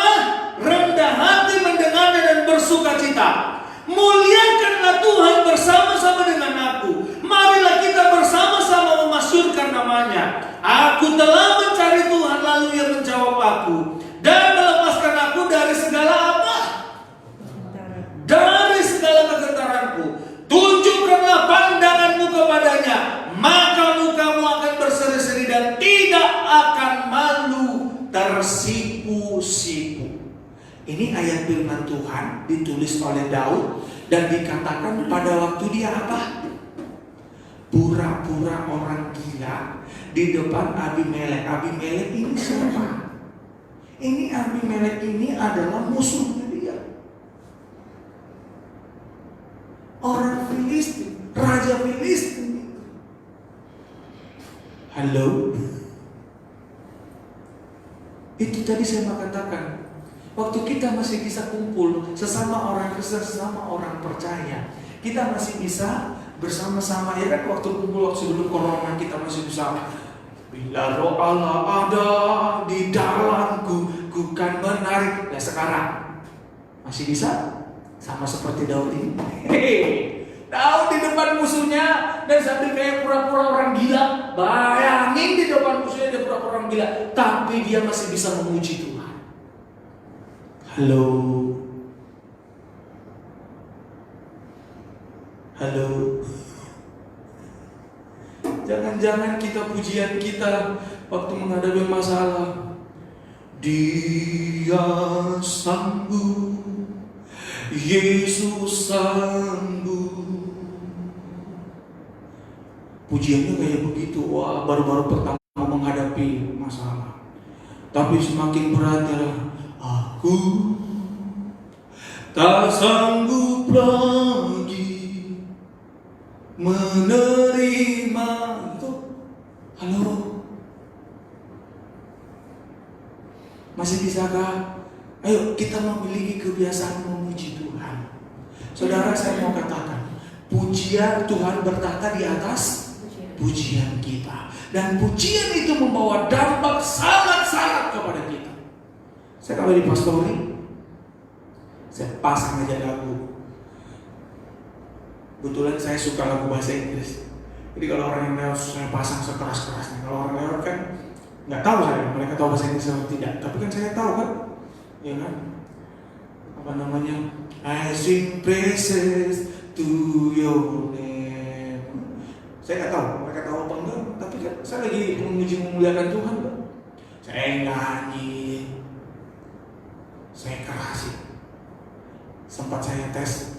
rendah hati mendengarnya dan bersuka cita. Muliakanlah Tuhan bersama-sama dengan aku. Marilah kita bersama-sama memasyurkan namanya. Aku telah mencari Tuhan, lalu Ia menjawab aku dan melepaskan aku dari segala apa? Dari segala kegentaranku. Tunjukkanlah pandanganmu kepadanya, maka mukamu akan berseri-seri dan tidak akan malu tersipu-sipu. Ini ayat firman Tuhan ditulis oleh Daud dan dikatakan pada waktu dia apa? Pura-pura orang gila di depan Abimelek. Abimelek ini siapa? Ini Abimelek ini adalah musuhnya dia. Orang Filistin, raja Filistin. Halo? Itu tadi saya mau katakan, Waktu kita masih bisa kumpul sesama orang Kristen, sesama orang percaya, kita masih bisa bersama-sama. Ya kan, waktu kumpul waktu sebelum corona kita masih bisa, bila roh Allah ada di dalamku, ku kan menarik. Nah sekarang masih bisa sama seperti Daud ini. Daud di depan musuhnya dan sambil kayak pura-pura orang gila. Bayangin di depan musuhnya dia pura-pura orang gila, tapi dia masih bisa memuji Tuhan. Halo. Halo. Jangan-jangan kita pujian kita waktu menghadapi masalah, Dia sanggup, Yesus sanggup. Pujiannya kayak begitu, wah baru-baru pertama menghadapi masalah. Tapi semakin berat adalah, aku tak sanggup lagi menerima itu. Halo, masih bisakah? Ayo kita memiliki kebiasaan memuji Tuhan. Saudara, saya mau katakan, pujian Tuhan bertata di atas pujian kita, dan pujian itu membawa dampak sangat-sangat kepada kita. Saya kalau di pastori, saya pasang aja lagu. Kebetulan saya suka lagu bahasa Inggris. Jadi kalau orang yang lewat saya pasang sekeras-kerasnya. Kalau orang lewat kan nggak tahu saya, mereka tahu bahasa Inggris atau tidak. Tapi kan saya tahu kan, ya kan? Apa namanya? I sing praises to your name. Saya nggak tahu mereka tahu apa enggak. Tapi kan saya lagi memuliakan Tuhan kan. Saya nyanyi, saya kerasin. Sempat saya tes,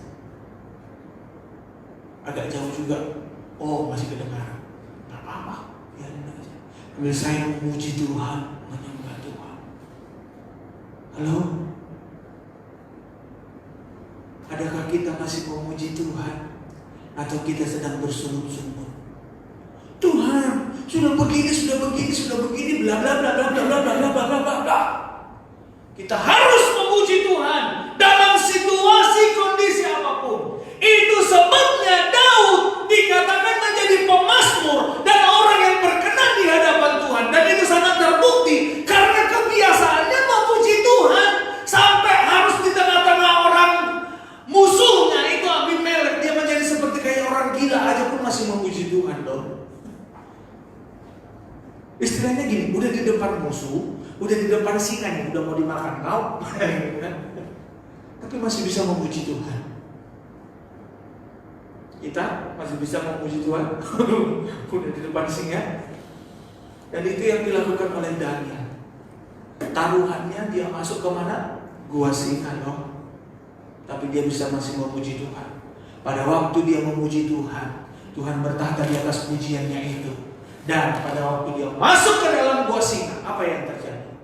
agak jauh juga. Oh, masih kedengaran. Gak apa-apa, biarin aja. Sambil saya memuji Tuhan, menyembah Tuhan. Halo? Adakah kita masih memuji Tuhan? Atau kita sedang bersungut-sungut? Tuhan, sudah begini, bla bla bla bla bla bla bla bla bla bla bla. Kita harus memuji Tuhan dalam situasi kondisi apapun. Itu sebabnya Daud dikatakan menjadi pemazmur dan orang yang berkenan di hadapan Tuhan. Dan itu sangat terbukti karena kebiasaannya memuji Tuhan. Sampai harus di tengah-tengah orang musuhnya itu Abimelek, dia menjadi seperti kayak orang gila aja pun masih memuji Tuhan dong. Istilahnya gini, udah di depan musuh, udah di depan singa nih, udah mau dimakan kau, tapi masih bisa memuji Tuhan. Kita masih bisa memuji Tuhan, udah di depan singa. Dan itu yang dilakukan oleh Daniel. Taruhannya dia masuk ke mana? Gua singa dong. Tapi dia bisa masih memuji Tuhan. Pada waktu dia memuji Tuhan, Tuhan bertahta di atas pujiannya itu. Dan pada waktu dia masuk ke dalam gua singa, apa yang terjadi?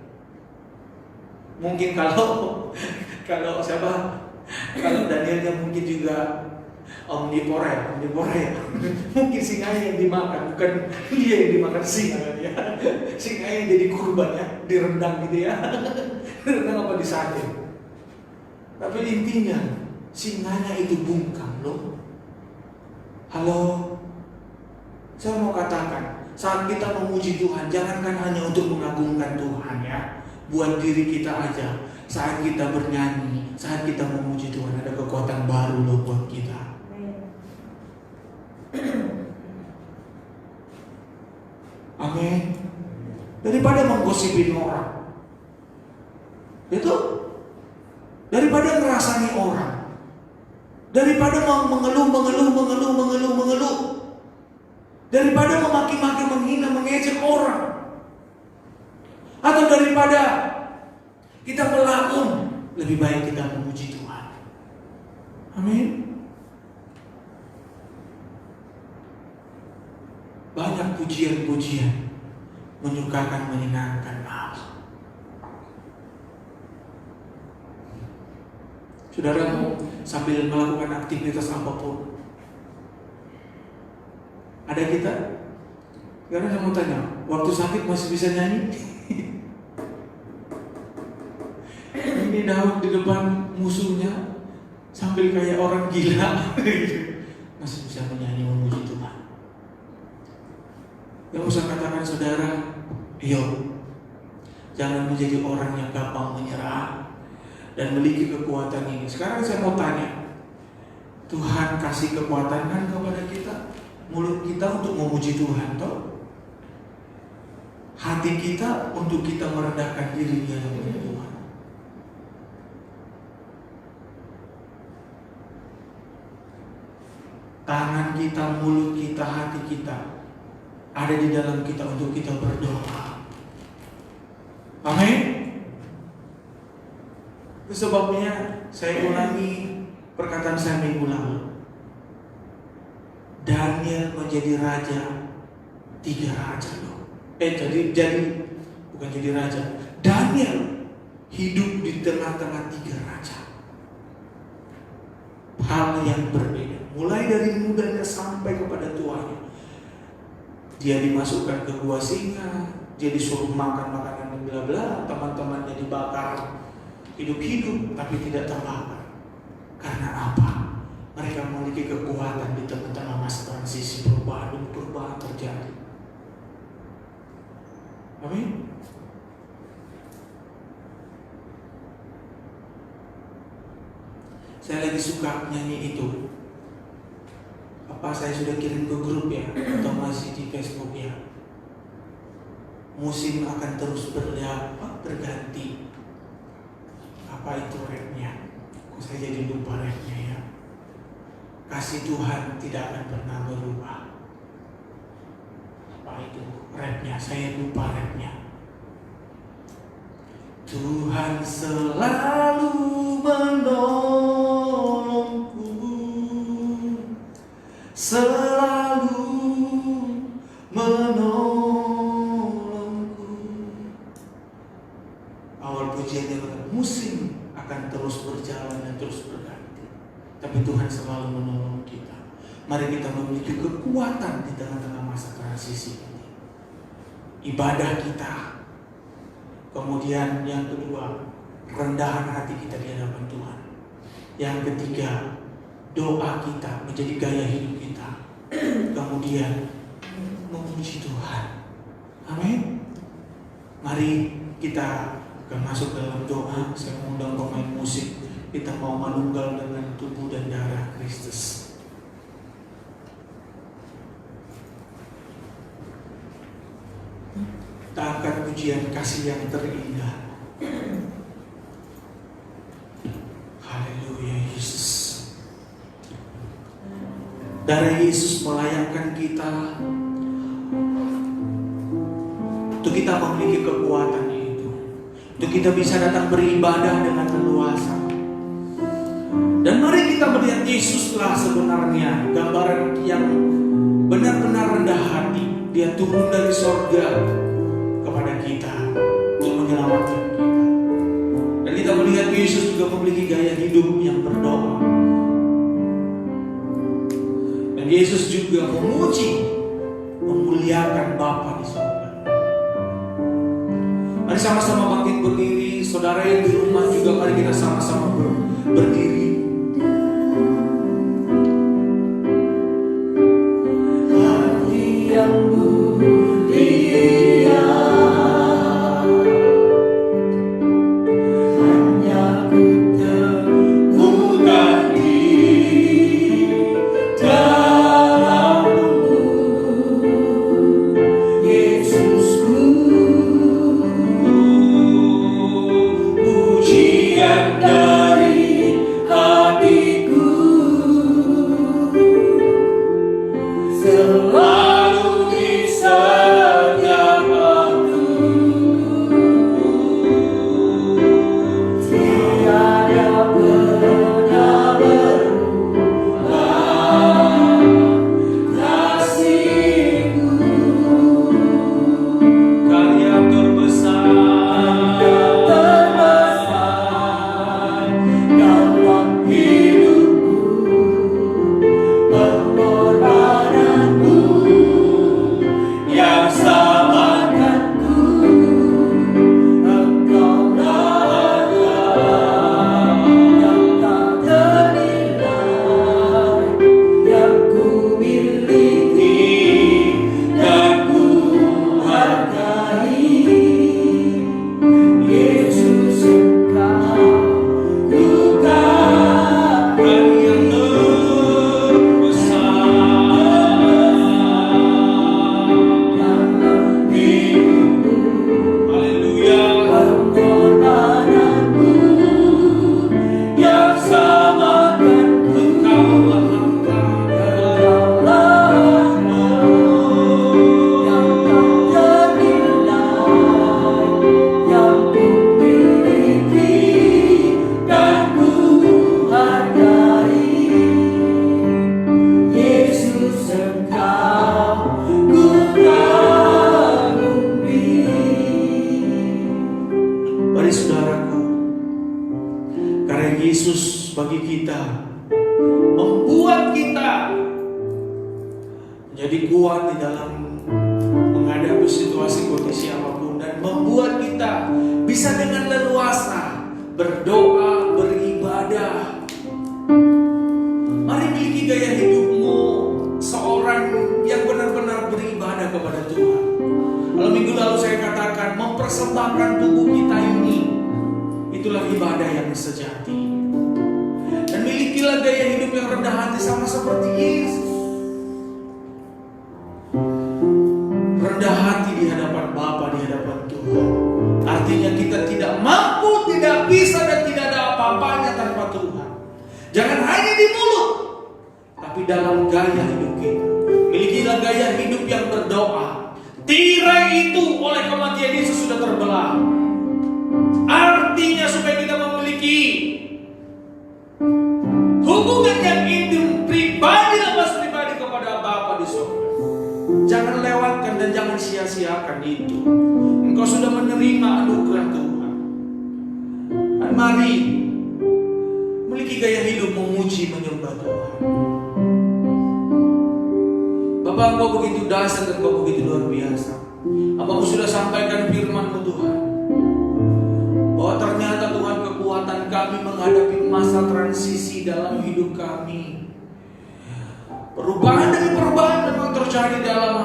Mungkin kalau siapa? Kalau Danielnya mungkin juga omnivore. Mungkin singanya yang dimakan, bukan dia yang dimakan singa ya. Singa yang jadi kurban ya, direndang gitu ya. Direndang apa disate. Tapi intinya singanya itu bungkam loh. Halo, saya mau katakan, saat kita memuji Tuhan, jangankan hanya untuk mengagungkan Tuhan ya, buat diri kita aja. Saat kita bernyanyi, saat kita memuji Tuhan, ada kekuatan baru loh buat kita. Amin. Daripada menggosipin orang, itu daripada ngerasani orang, daripada mengeluh, daripada memaki-maki, menghina, mengejek orang, atau daripada kita melamun, lebih baik kita memuji Tuhan. Amin. Banyak pujian-pujian menyukakan, menyenangkan Allah. Saudara mau sambil melakukan aktivitas apapun, ada kita? Karena saya mau tanya, waktu sakit masih bisa nyanyi? Ini Daud di depan musuhnya sambil kayak orang gila masih bisa menyanyi memuji Tuhan. Yang usah katakan saudara, yo, jangan menjadi orang yang gampang menyerah dan memiliki kekuatan ini. Sekarang saya mau tanya, Tuhan kasih kekuatan kan kepada kita, mulut kita untuk memuji Tuhan, toh? Hati kita untuk kita merendahkan diri di hadapan Tuhan. Tangan kita, mulut kita, hati kita ada di dalam kita untuk kita berdoa. Amin. Itu sebabnya saya ulangi perkataan saya minggu lalu. Daniel menjadi raja 3 raja loh. Bukan jadi raja. Daniel hidup di tengah-tengah 3 raja. Hal yang berbeda. Mulai dari mudanya sampai kepada tuanya. Dia dimasukkan ke gua singa, dia disuruh makan makanan yang bla bla, teman-temannya dibakar hidup-hidup tapi tidak terbakar. Karena apa? Mereka memiliki kekuatan di tengah-tengah masa transisi perubahan terjadi. Amin. Saya lagi suka nyanyi itu. Apa saya sudah kirim ke grup ya, atau masih di Facebook ya? Musim akan terus berganti. Apa itu rapnya? Kok saya jadi lupa rapnya ya? Kasih Tuhan tidak akan pernah berubah. Apa itu rapnya? Saya lupa rapnya. Tuhan selalu menolongku, selalu menolongku. Awal pujiannya berkata, musim akan terus berjalan dan terus berganti, tapi Tuhan selalu menolong kita. Mari kita memiliki kekuatan di tengah-tengah masa transisi ini. Ibadah kita. Kemudian yang kedua, rendahan hati kita di hadapan Tuhan. Yang ketiga, doa kita menjadi gaya hidup kita. Kemudian memuji Tuhan. Amin. Mari kita akan masuk dalam doa. Saya mengundang pemain musik. Kita mau manunggal dengan tubuh dan darah Kristus. Kita angkat pujian kasih yang terindah. Haleluya Yesus. Darah Yesus melayakkan kita untuk kita memiliki kekuatan itu, untuk kita bisa datang beribadah dengan leluasa. Dan mari kita melihat Yesuslah sebenarnya gambaran yang benar-benar rendah hati. Dia turun dari sorga kepada kita untuk menyelamatkan kita. Dan kita melihat Yesus juga memiliki gaya hidup yang berdoa. Dan Yesus juga memuji, memuliakan Bapa di surga. Mari sama-sama bangkit berdiri. Saudara yang di rumah juga mari kita sama-sama berdiri. Hati yang mulia hanya ku temukan di dalam-Mu, Yesusku. Pujian Yesus bagi kita, membuat kita menjadi kuat di dalam menghadapi situasi kondisi apapun, dan membuat kita bisa dengan leluasa berdoa, beribadah. Mari miliki gaya hidupmu seorang yang benar-benar beribadah kepada Tuhan. Kalau minggu lalu saya katakan, mempersembahkan tubuh kita ini, itulah ibadah yang sejati. Dan milikilah gaya hidup yang rendah hati sama seperti Yesus. Rendah hati di hadapan Bapa, di hadapan Tuhan. Artinya kita tidak mampu, tidak bisa, dan tidak ada apa-apanya tanpa Tuhan. Jangan hanya di mulut, tapi dalam gaya hidup kita. Milikilah gaya hidup yang berdoa. Tirai itu oleh kematian Yesus sudah terbelah. Artinya supaya kita memiliki hubungan yang intim pribadi, lepas pribadi kepada Bapa di surga. Jangan lewatkan dan jangan sia-siakan itu. Engkau sudah menerima anugerah Tuhan. Dan mari miliki gaya hidup memuji, menyembah Tuhan. Bapak, Engkau begitu dahsyat dan Engkau begitu luar biasa. Engkau sudah sampaikan firman-Mu Tuhan, bahwa ternyata Tuhan kekuatan kami menghadapi masa transisi dalam hidup kami. Perubahan demi perubahan memang terjadi dalam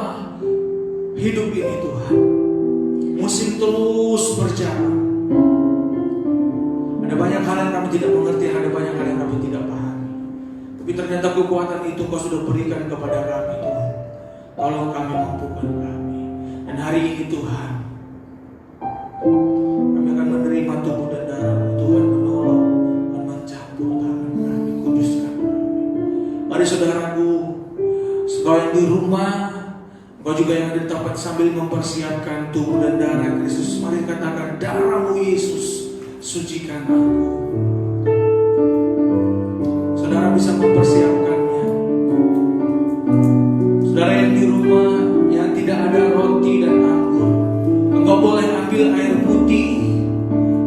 hidup ini Tuhan. Musim terus berjalan. Ada banyak hal yang kami tidak mengerti, ada banyak hal yang kami tidak pahami. Tapi ternyata kekuatan itu Kau sudah berikan kepada kami Tuhan. Tolong kami, mampukan kami. Dan hari ini Tuhan, kami akan menerima tubuh dan darah-Mu Tuhan, menolong dan mencampur tangan kami, kuduskan kami. Mari saudaraku, Engkau yang di rumah, Engkau juga yang ada di tempat sambil mempersiapkan tubuh dan darah Kristus, mari katakan, darah-Mu Yesus, sucikan aku. Saudara bisa mempersiapkannya. Saudara yang di rumah, yang tidak ada roti dan anggur, engkau boleh ambil air putih,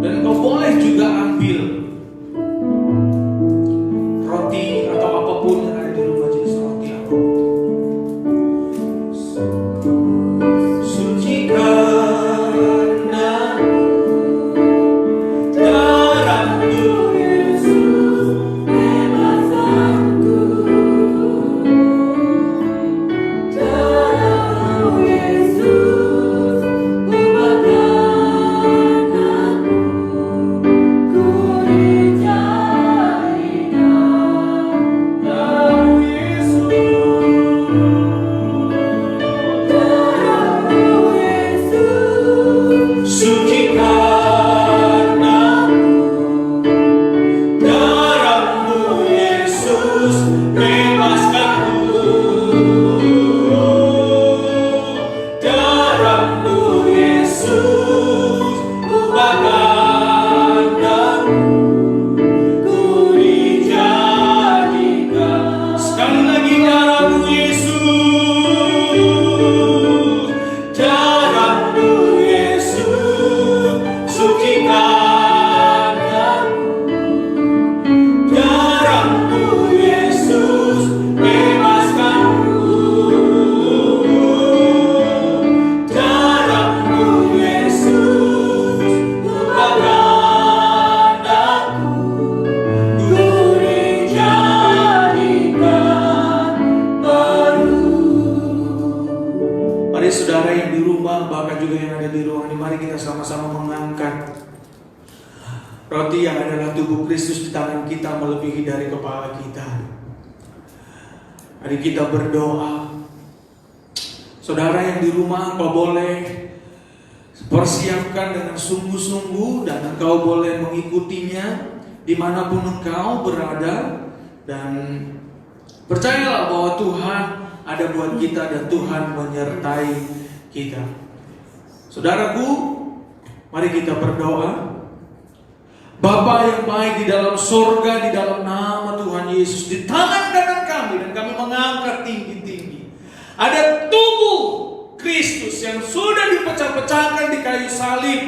dan engkau boleh juga ambil roti atau apapun yang ada di rumah, jenis roti apapun. Sucikan aku, darah-Mu Yesus, bebaskan aku. Darah-Mu Yesus, ubahkan aku, ku dijadikan. Darah-Mu Yesus, darah-Mu Yesus, sucikan aku. Darah-Mu Yesus, bebaskan aku. Darah-Mu Yesus, ubahkan aku, ku dijadikan. Sekali lagi, darah-Mu Yesus, darah-Mu Yesus, sucikan aku. Darah-Mu Yesus, bebaskan aku. Darah-Mu Yesus, ubahkan aku, ku dijadikan baru. Mari saudara yang di rumah, bahkan juga yang ada di ruang ini, mari kita sama-sama mengangkat roti yang adalah tubuh Kristus di tangan kita melebihi dari kepala kita. Mari kita berdoa. Saudara yang di rumah, engkau boleh persiapkan dengan sungguh-sungguh, dan engkau boleh mengikutinya dimanapun engkau berada. Dan percayalah bahwa Tuhan ada buat kita dan Tuhan menyertai kita. Saudaraku, mari kita berdoa. Bapa yang baik di dalam sorga, di dalam nama Tuhan Yesus, di tangan kanan kami, dan kami mengangkat tinggi-tinggi, ada tubuh Kristus yang sudah dipecah-pecahkan di kayu salib.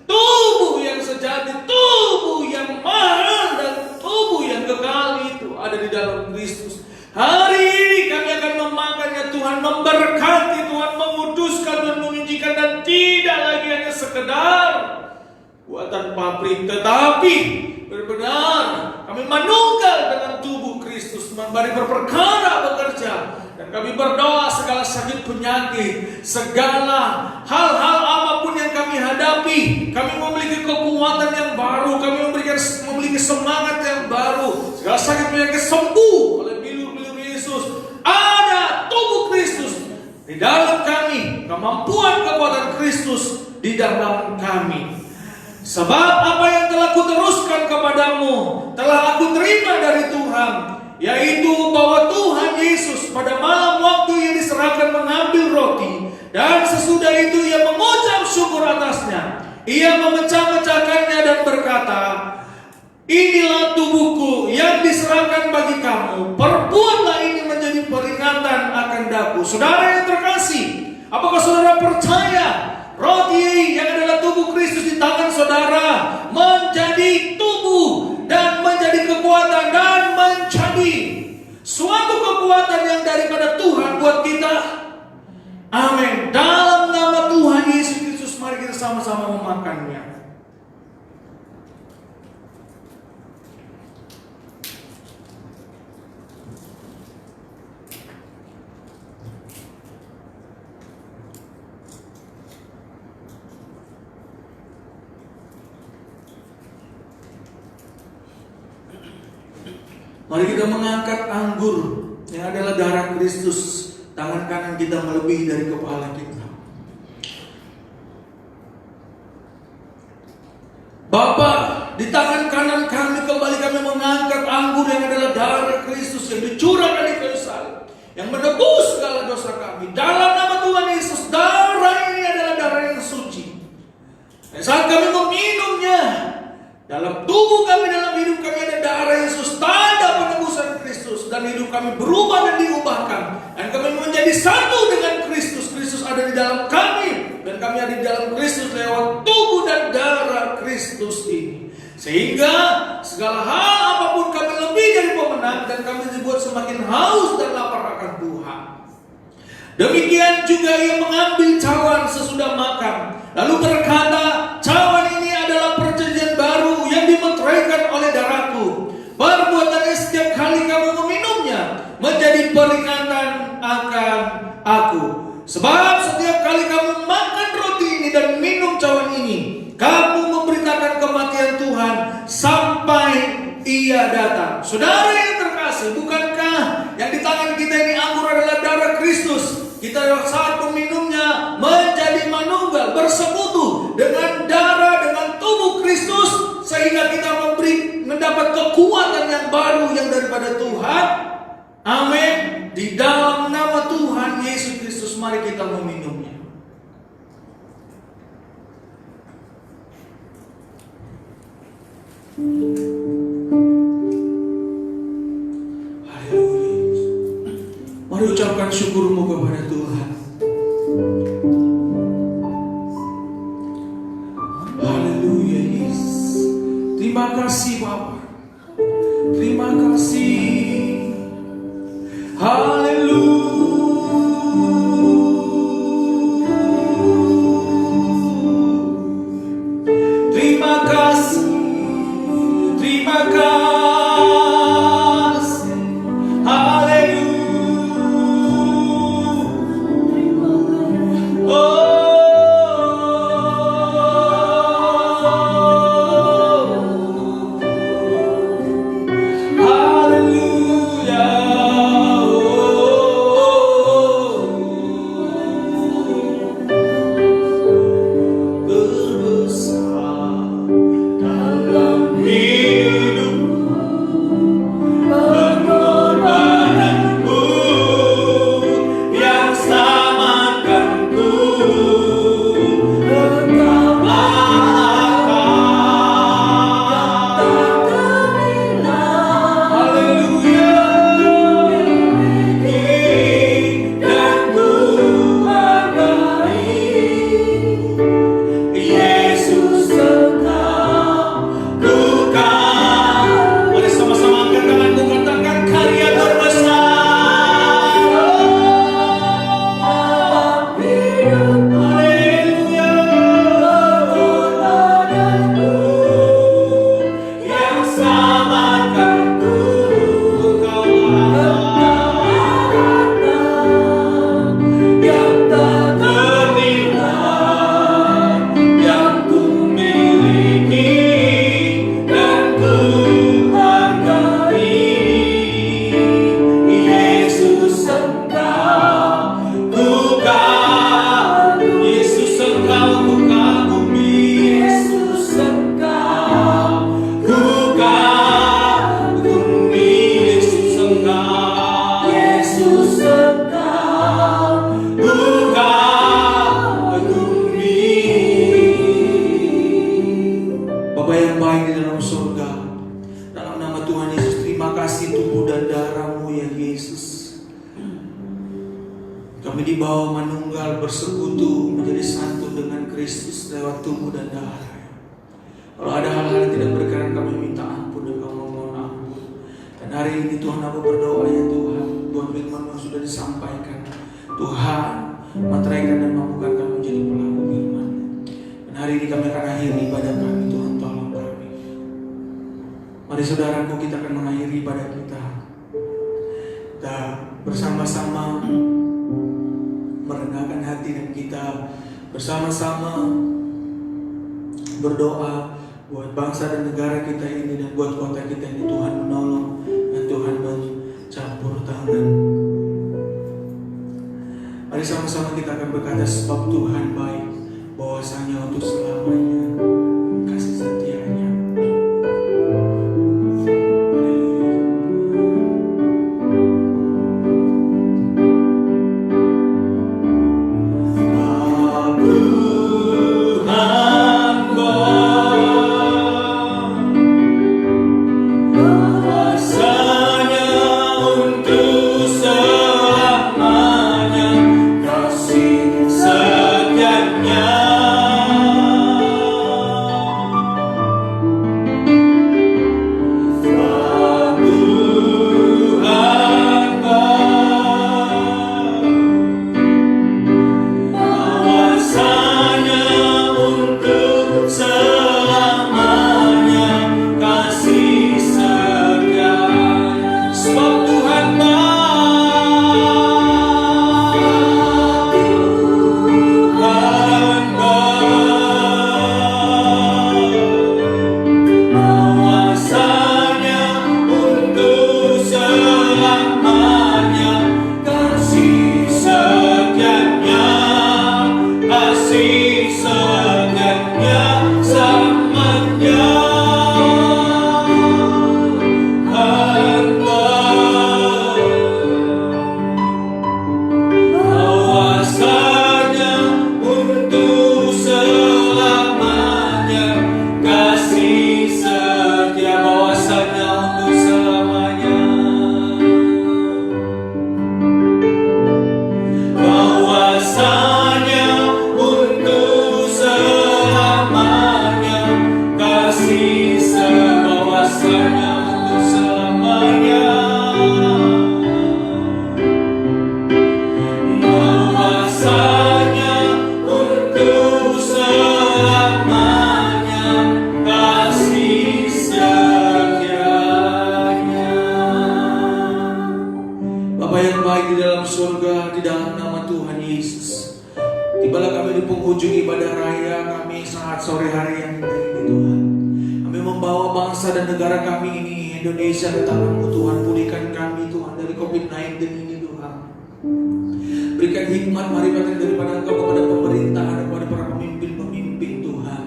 tubuh yang sejati, tubuh yang mahal, dan tubuh yang kekal itu ada di dalam Kristus. Hari ini kami akan memakannya. Tuhan memberkati, Tuhan menguduskan, Tuhan menyucikan, dan tidak lagi hanya sekedar buatan pabrik, tetapi benar-benar kami manunggal dengan tubuh Kristus. Mari berperkara bekerja, dan kami berdoa segala sakit penyakit, segala hal-hal apapun yang kami hadapi, kami memiliki kekuatan yang baru, kami memiliki semangat yang baru. Segala sakit penyakit sembuh oleh bilur-bilur Yesus. Ada tubuh Kristus di dalam kami, kemampuan kekuatan Kristus di dalam kami. Sebab apa yang telah kuteruskan kepadamu telah aku terima dari Tuhan, yaitu bahwa Tuhan Yesus pada malam waktu ia diserahkan mengambil roti, dan sesudah itu ia mengucap syukur atasnya. Ia memecah-mecahkannya dan berkata, inilah tubuhku yang diserahkan bagi kamu. Perbuatlah ini menjadi peringatan akan daku. Saudara yang terkasih, apakah saudara percaya roti yang adalah tubuh Kristus di tangan saudara menjadi tubuh dan menjadi kekuatan dan menjadi suatu kekuatan yang daripada Tuhan buat kita? Amin. Dalam nama Tuhan Yesus Kristus, mari kita sama-sama memakannya. Mari kita mengangkat anggur yang adalah darah Kristus. Tangan kanan kita melebihi dari kepala kita. Bapa, di tangan kanan kami kembali kami mengangkat anggur yang adalah darah Kristus yang dicurahkan di kayu salib, yang menebus segala dosa kami. Dalam nama Tuhan Yesus, darah ini adalah darah yang suci. Dan saat kami meminumnya, dalam tubuh kami, dalam hidup kami ada darah Yesus, tanda penebusan Kristus, dan hidup kami berubah dan diubahkan, dan kami menjadi satu dengan Kristus. Kristus ada di dalam kami, dan kami ada di dalam Kristus lewat tubuh dan darah Kristus ini. Sehingga segala hal apapun kami lebih dari pemenang, dan kami dibuat semakin haus dan lapar akan Tuhan. Demikian juga ia mengambil cawan sesudah makan, lalu berkata, cawan ini adalah perjanjian baru yang dimeteraikan oleh darahku. Perbuatannya setiap kali kamu meminumnya menjadi peringatan akan aku. Sebab setiap kali kamu makan roti ini dan minum cawan ini, kamu memberitakan kematian Tuhan sampai ia datang. Saudara yang terkasih, bukankah yang di tangan kita ini anggur adalah darah Kristus? Kita saat meminumnya menjadi manunggal, bersekutu dengan darah, dengan tubuh Kristus, sehingga kita mendapat kekuatan yang baru yang daripada Tuhan. Amin. Di dalam nama Tuhan Yesus Kristus, mari kita meminumnya. Haleluya. Mari ucapkan syukurmu kepada Tuhan. Haleluya Yesus. Terima kasih Bapa. Terima kasih. Haleluya. Terima kasih. Terima kasih. Haleluya. Oh. Haleluya. Oh. kasih tubuh dan darah-Mu ya Yesus. Kami dibawa manunggal bersekutu menjadi satu dengan Kristus lewat tubuh dan darah. Kalau ada hal-hal yang tidak berkenan, kami minta ampun dan kami mohon ampun. Dan hari ini Tuhan, aku berdoa ya Tuhan, Tuhan firman-Mu sudah disampaikan. Tuhan, materaikan dan mampukan kami menjadi pelaku firman. Dan hari ini kami akan akhiri ibadah kami. Tuhan, tolong kami. Mari saudaraku, kita akan mengakhiri ibadah kita. Kita bersama-sama merendahkan hati dan kita bersama-sama berdoa buat bangsa dan negara kita ini dan buat kota kita ini. Tuhan menolong dan Tuhan mencampur tangan. Mari sama-sama kita akan berkata, sebab Tuhan baik, bahwasanya untuk selamanya kasih setianya. Indonesia ke tangan-Mu Tuhan, pulihkan kami Tuhan dari COVID-19 ini Tuhan. Berikan hikmat marifat daripada Engkau kepada pemerintahan, kepada para pemimpin-pemimpin Tuhan,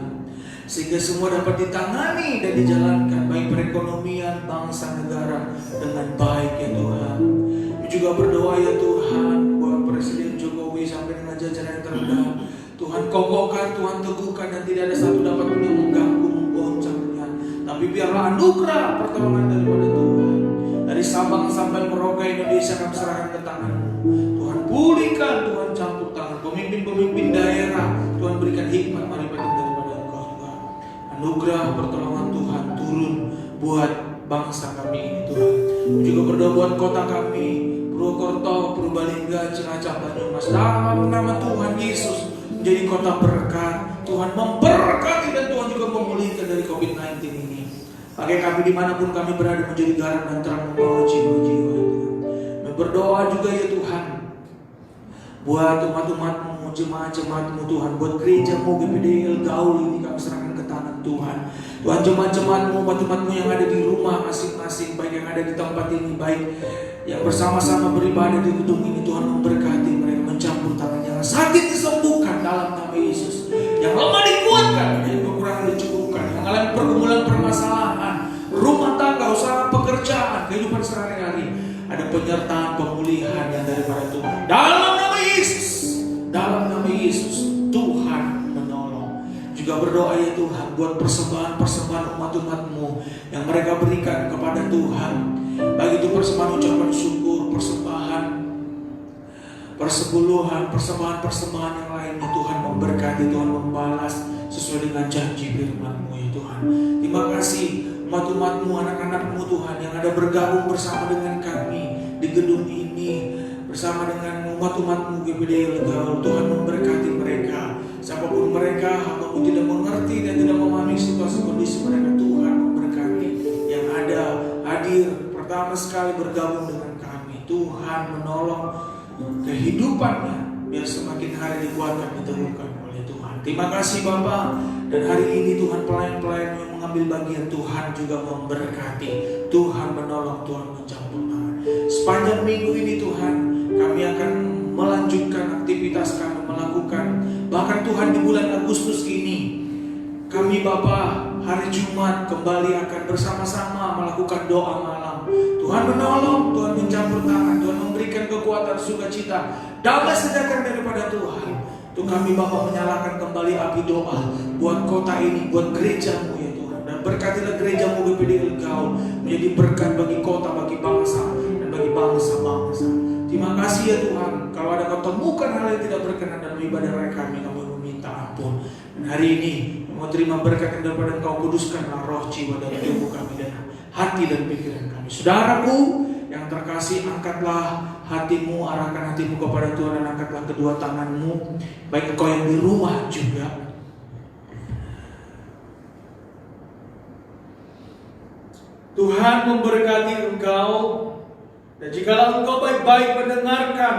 sehingga semua dapat ditangani dan dijalankan, baik perekonomian bangsa negara dengan baik ya Tuhan. Kami juga berdoa ya Tuhan buat Presiden Jokowi sampai dengan jajaran yang terendah. Tuhan kokohkan, Tuhan teguhkan, dan tidak ada satu dapat yang mengganggu, menggoncangnya. Tapi biarlah anugerah pertolongan daripada Tuhan. Dari Sabang sampai Merauke Indonesia kami serahkan ke tangan-Mu. Tuhan pulihkan, Tuhan campur tangan pemimpin-pemimpin daerah. Tuhan berikan hikmat marifat daripada Engkau Tuhan. Anugerah pertolongan Tuhan turun buat bangsa kami ini Tuhan. Kami juga berdoa buat kota kami, Purwokerto, Purbalingga, Cilacap, Banyumas. Dalam nama Tuhan Yesus menjadi kota berkat. Tuhan memberkati dan Tuhan juga memulihkan dari COVID-19 ini. Pakai kami dimanapun kami berada menjadi garam dan terang membawa jiwa-jiwa. Kami berdoa juga ya Tuhan buat umat-umat-Mu, jemaat-jemaat-Mu Tuhan, buat gereja-Mu GPDL Gaul ini kami serahkan ke tangan Tuhan. Tuhan, jemaat-jemaat-Mu, umat-umat-Mu yang ada di rumah masing-masing, baik yang ada di tempat ini, baik yang bersama-sama beribadah di gedung ini, Tuhan memberkati mereka, mencampur tangan. Yang sakit disembuhkan dalam nama Yesus, yang lemah dikuatkan, yang kekurangan dicukupkan, yang mengalami pergumulan permasalahan rumah tangga, usaha, pekerjaan, kehidupan sehari-hari, ada penyertaan pemulihan yang daripada Tuhan. Dalam nama Yesus, dalam nama Yesus, Tuhan menolong. Juga berdoa ya Tuhan buat persembahan-persembahan umat-umat-Mu yang mereka berikan kepada Tuhan. itu persembahan ucapan syukur, persembahan persepuluhan, persembahan yang lainnya. Tuhan memberkati, Tuhan membalas sesuai dengan janji firman-Mu ya Tuhan. Terima kasih umat-umat-Mu, anak-anak-Mu Tuhan yang ada bergabung bersama dengan kami di gedung ini, bersama dengan umat-umat-Mu GPD Legaul. Tuhan memberkati mereka. Siapapun mereka, hamba-Mu tidak mengerti dan tidak memahami situasi kondisi mereka. Tuhan memberkati yang ada hadir pertama sekali bergabung dengan kami. Tuhan menolong kehidupannya biar semakin hari dikuatkan, diteguhkan oleh Tuhan. Terima kasih Bapa. Dan hari ini Tuhan, pelayan-pelayan yang mengambil bagian, Tuhan juga memberkati, Tuhan menolong, Tuhan mencampur tangan. Sepanjang minggu ini Tuhan, kami akan melanjutkan aktivitas kami, melakukan, bahkan Tuhan di bulan Agustus ini kami Bapa hari Jumat kembali akan bersama-sama melakukan doa malam. Tuhan menolong, Tuhan mencampur tangan, Tuhan memberikan kekuatan, sukacita, damai sejahtera daripada Tuhan. Untuk kami Bapa menyalakan kembali api doa buat kota ini, buat gereja-Mu ya Tuhan. Dan berkatilah gereja-Mu GPD Legaul menjadi berkat bagi kota, bagi bangsa, dan bagi bangsa-bangsa. Terima kasih ya Tuhan. Kalau ada Kau temukan hal yang tidak berkenan dalam ibadah kami meminta ampun. Dan hari ini mau terima berkat yang daripada Engkau, kuduskanlah roh, jiwa, dan tubuh kami, dan hati dan pikiran kami. Saudaraku yang terkasih, angkatlah hatimu, arahkan hatimu kepada Tuhan, dan angkatlah kedua tanganmu, baik engkau yang di rumah juga. Tuhan memberkati engkau, dan jikalau engkau baik-baik mendengarkan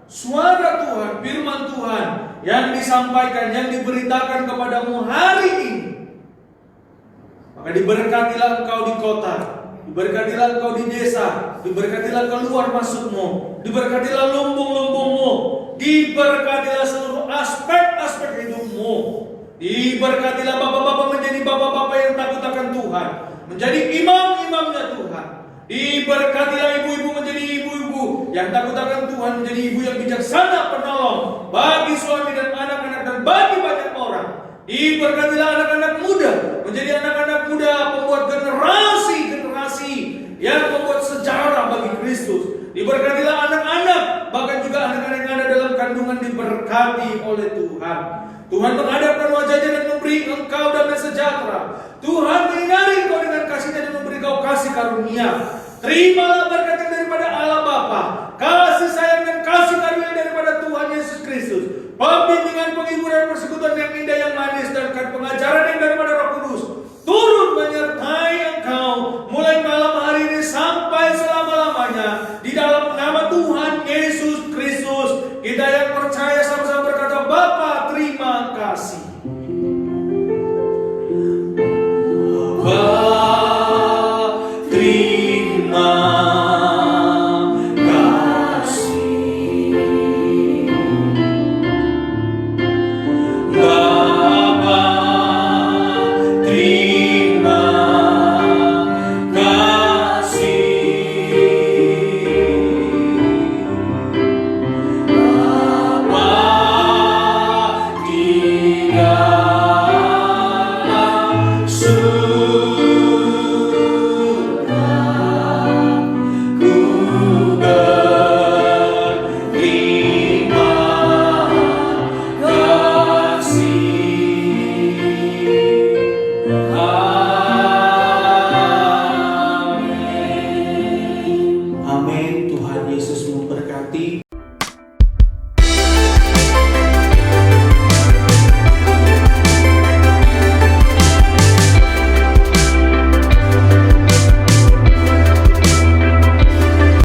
suara Tuhan, firman Tuhan yang disampaikan, yang diberitakan kepadamu hari ini, maka diberkatilah engkau di kota, diberkatilah engkau di desa, diberkatilah keluar masukmu, diberkatilah lumbung-lumbungmu, diberkatilah seluruh aspek-aspek hidupmu, diberkatilah bapak-bapak menjadi bapak-bapak yang takut akan Tuhan, menjadi imam-imamnya Tuhan, diberkatilah ibu-ibu menjadi ibu-ibu yang takut akan Tuhan, menjadi ibu yang bijaksana, penolong bagi suami dan anak-anak dan bagi banyak orang. Diberkatilah anak-anak muda menjadi anak-anak muda pembuat generasi yang membuat sejarah bagi Kristus. Diberkatilah anak-anak, bahkan juga anak-anak yang ada dalam kandungan diberkati oleh Tuhan. Tuhan menghadapkan wajahnya dan memberi engkau damai sejahtera. Tuhan menyinari engkau dengan kasih-Nya dan memberi engkau kasih karunia. Terimalah berkat yang daripada Allah Bapa, kasih sayang dan kasih karunia daripada Tuhan Yesus Kristus, pembimbingan, penghiburan, persekutuan yang indah, yang manis, dan pengajaran yang daripada Roh Kudus turun menyertai engkau mulai malam hari ini sampai selama-lamanya. Di dalam nama Tuhan Yesus Kristus, kita yang percaya sama-sama berkata, Bapa terima kasih. Bapa terima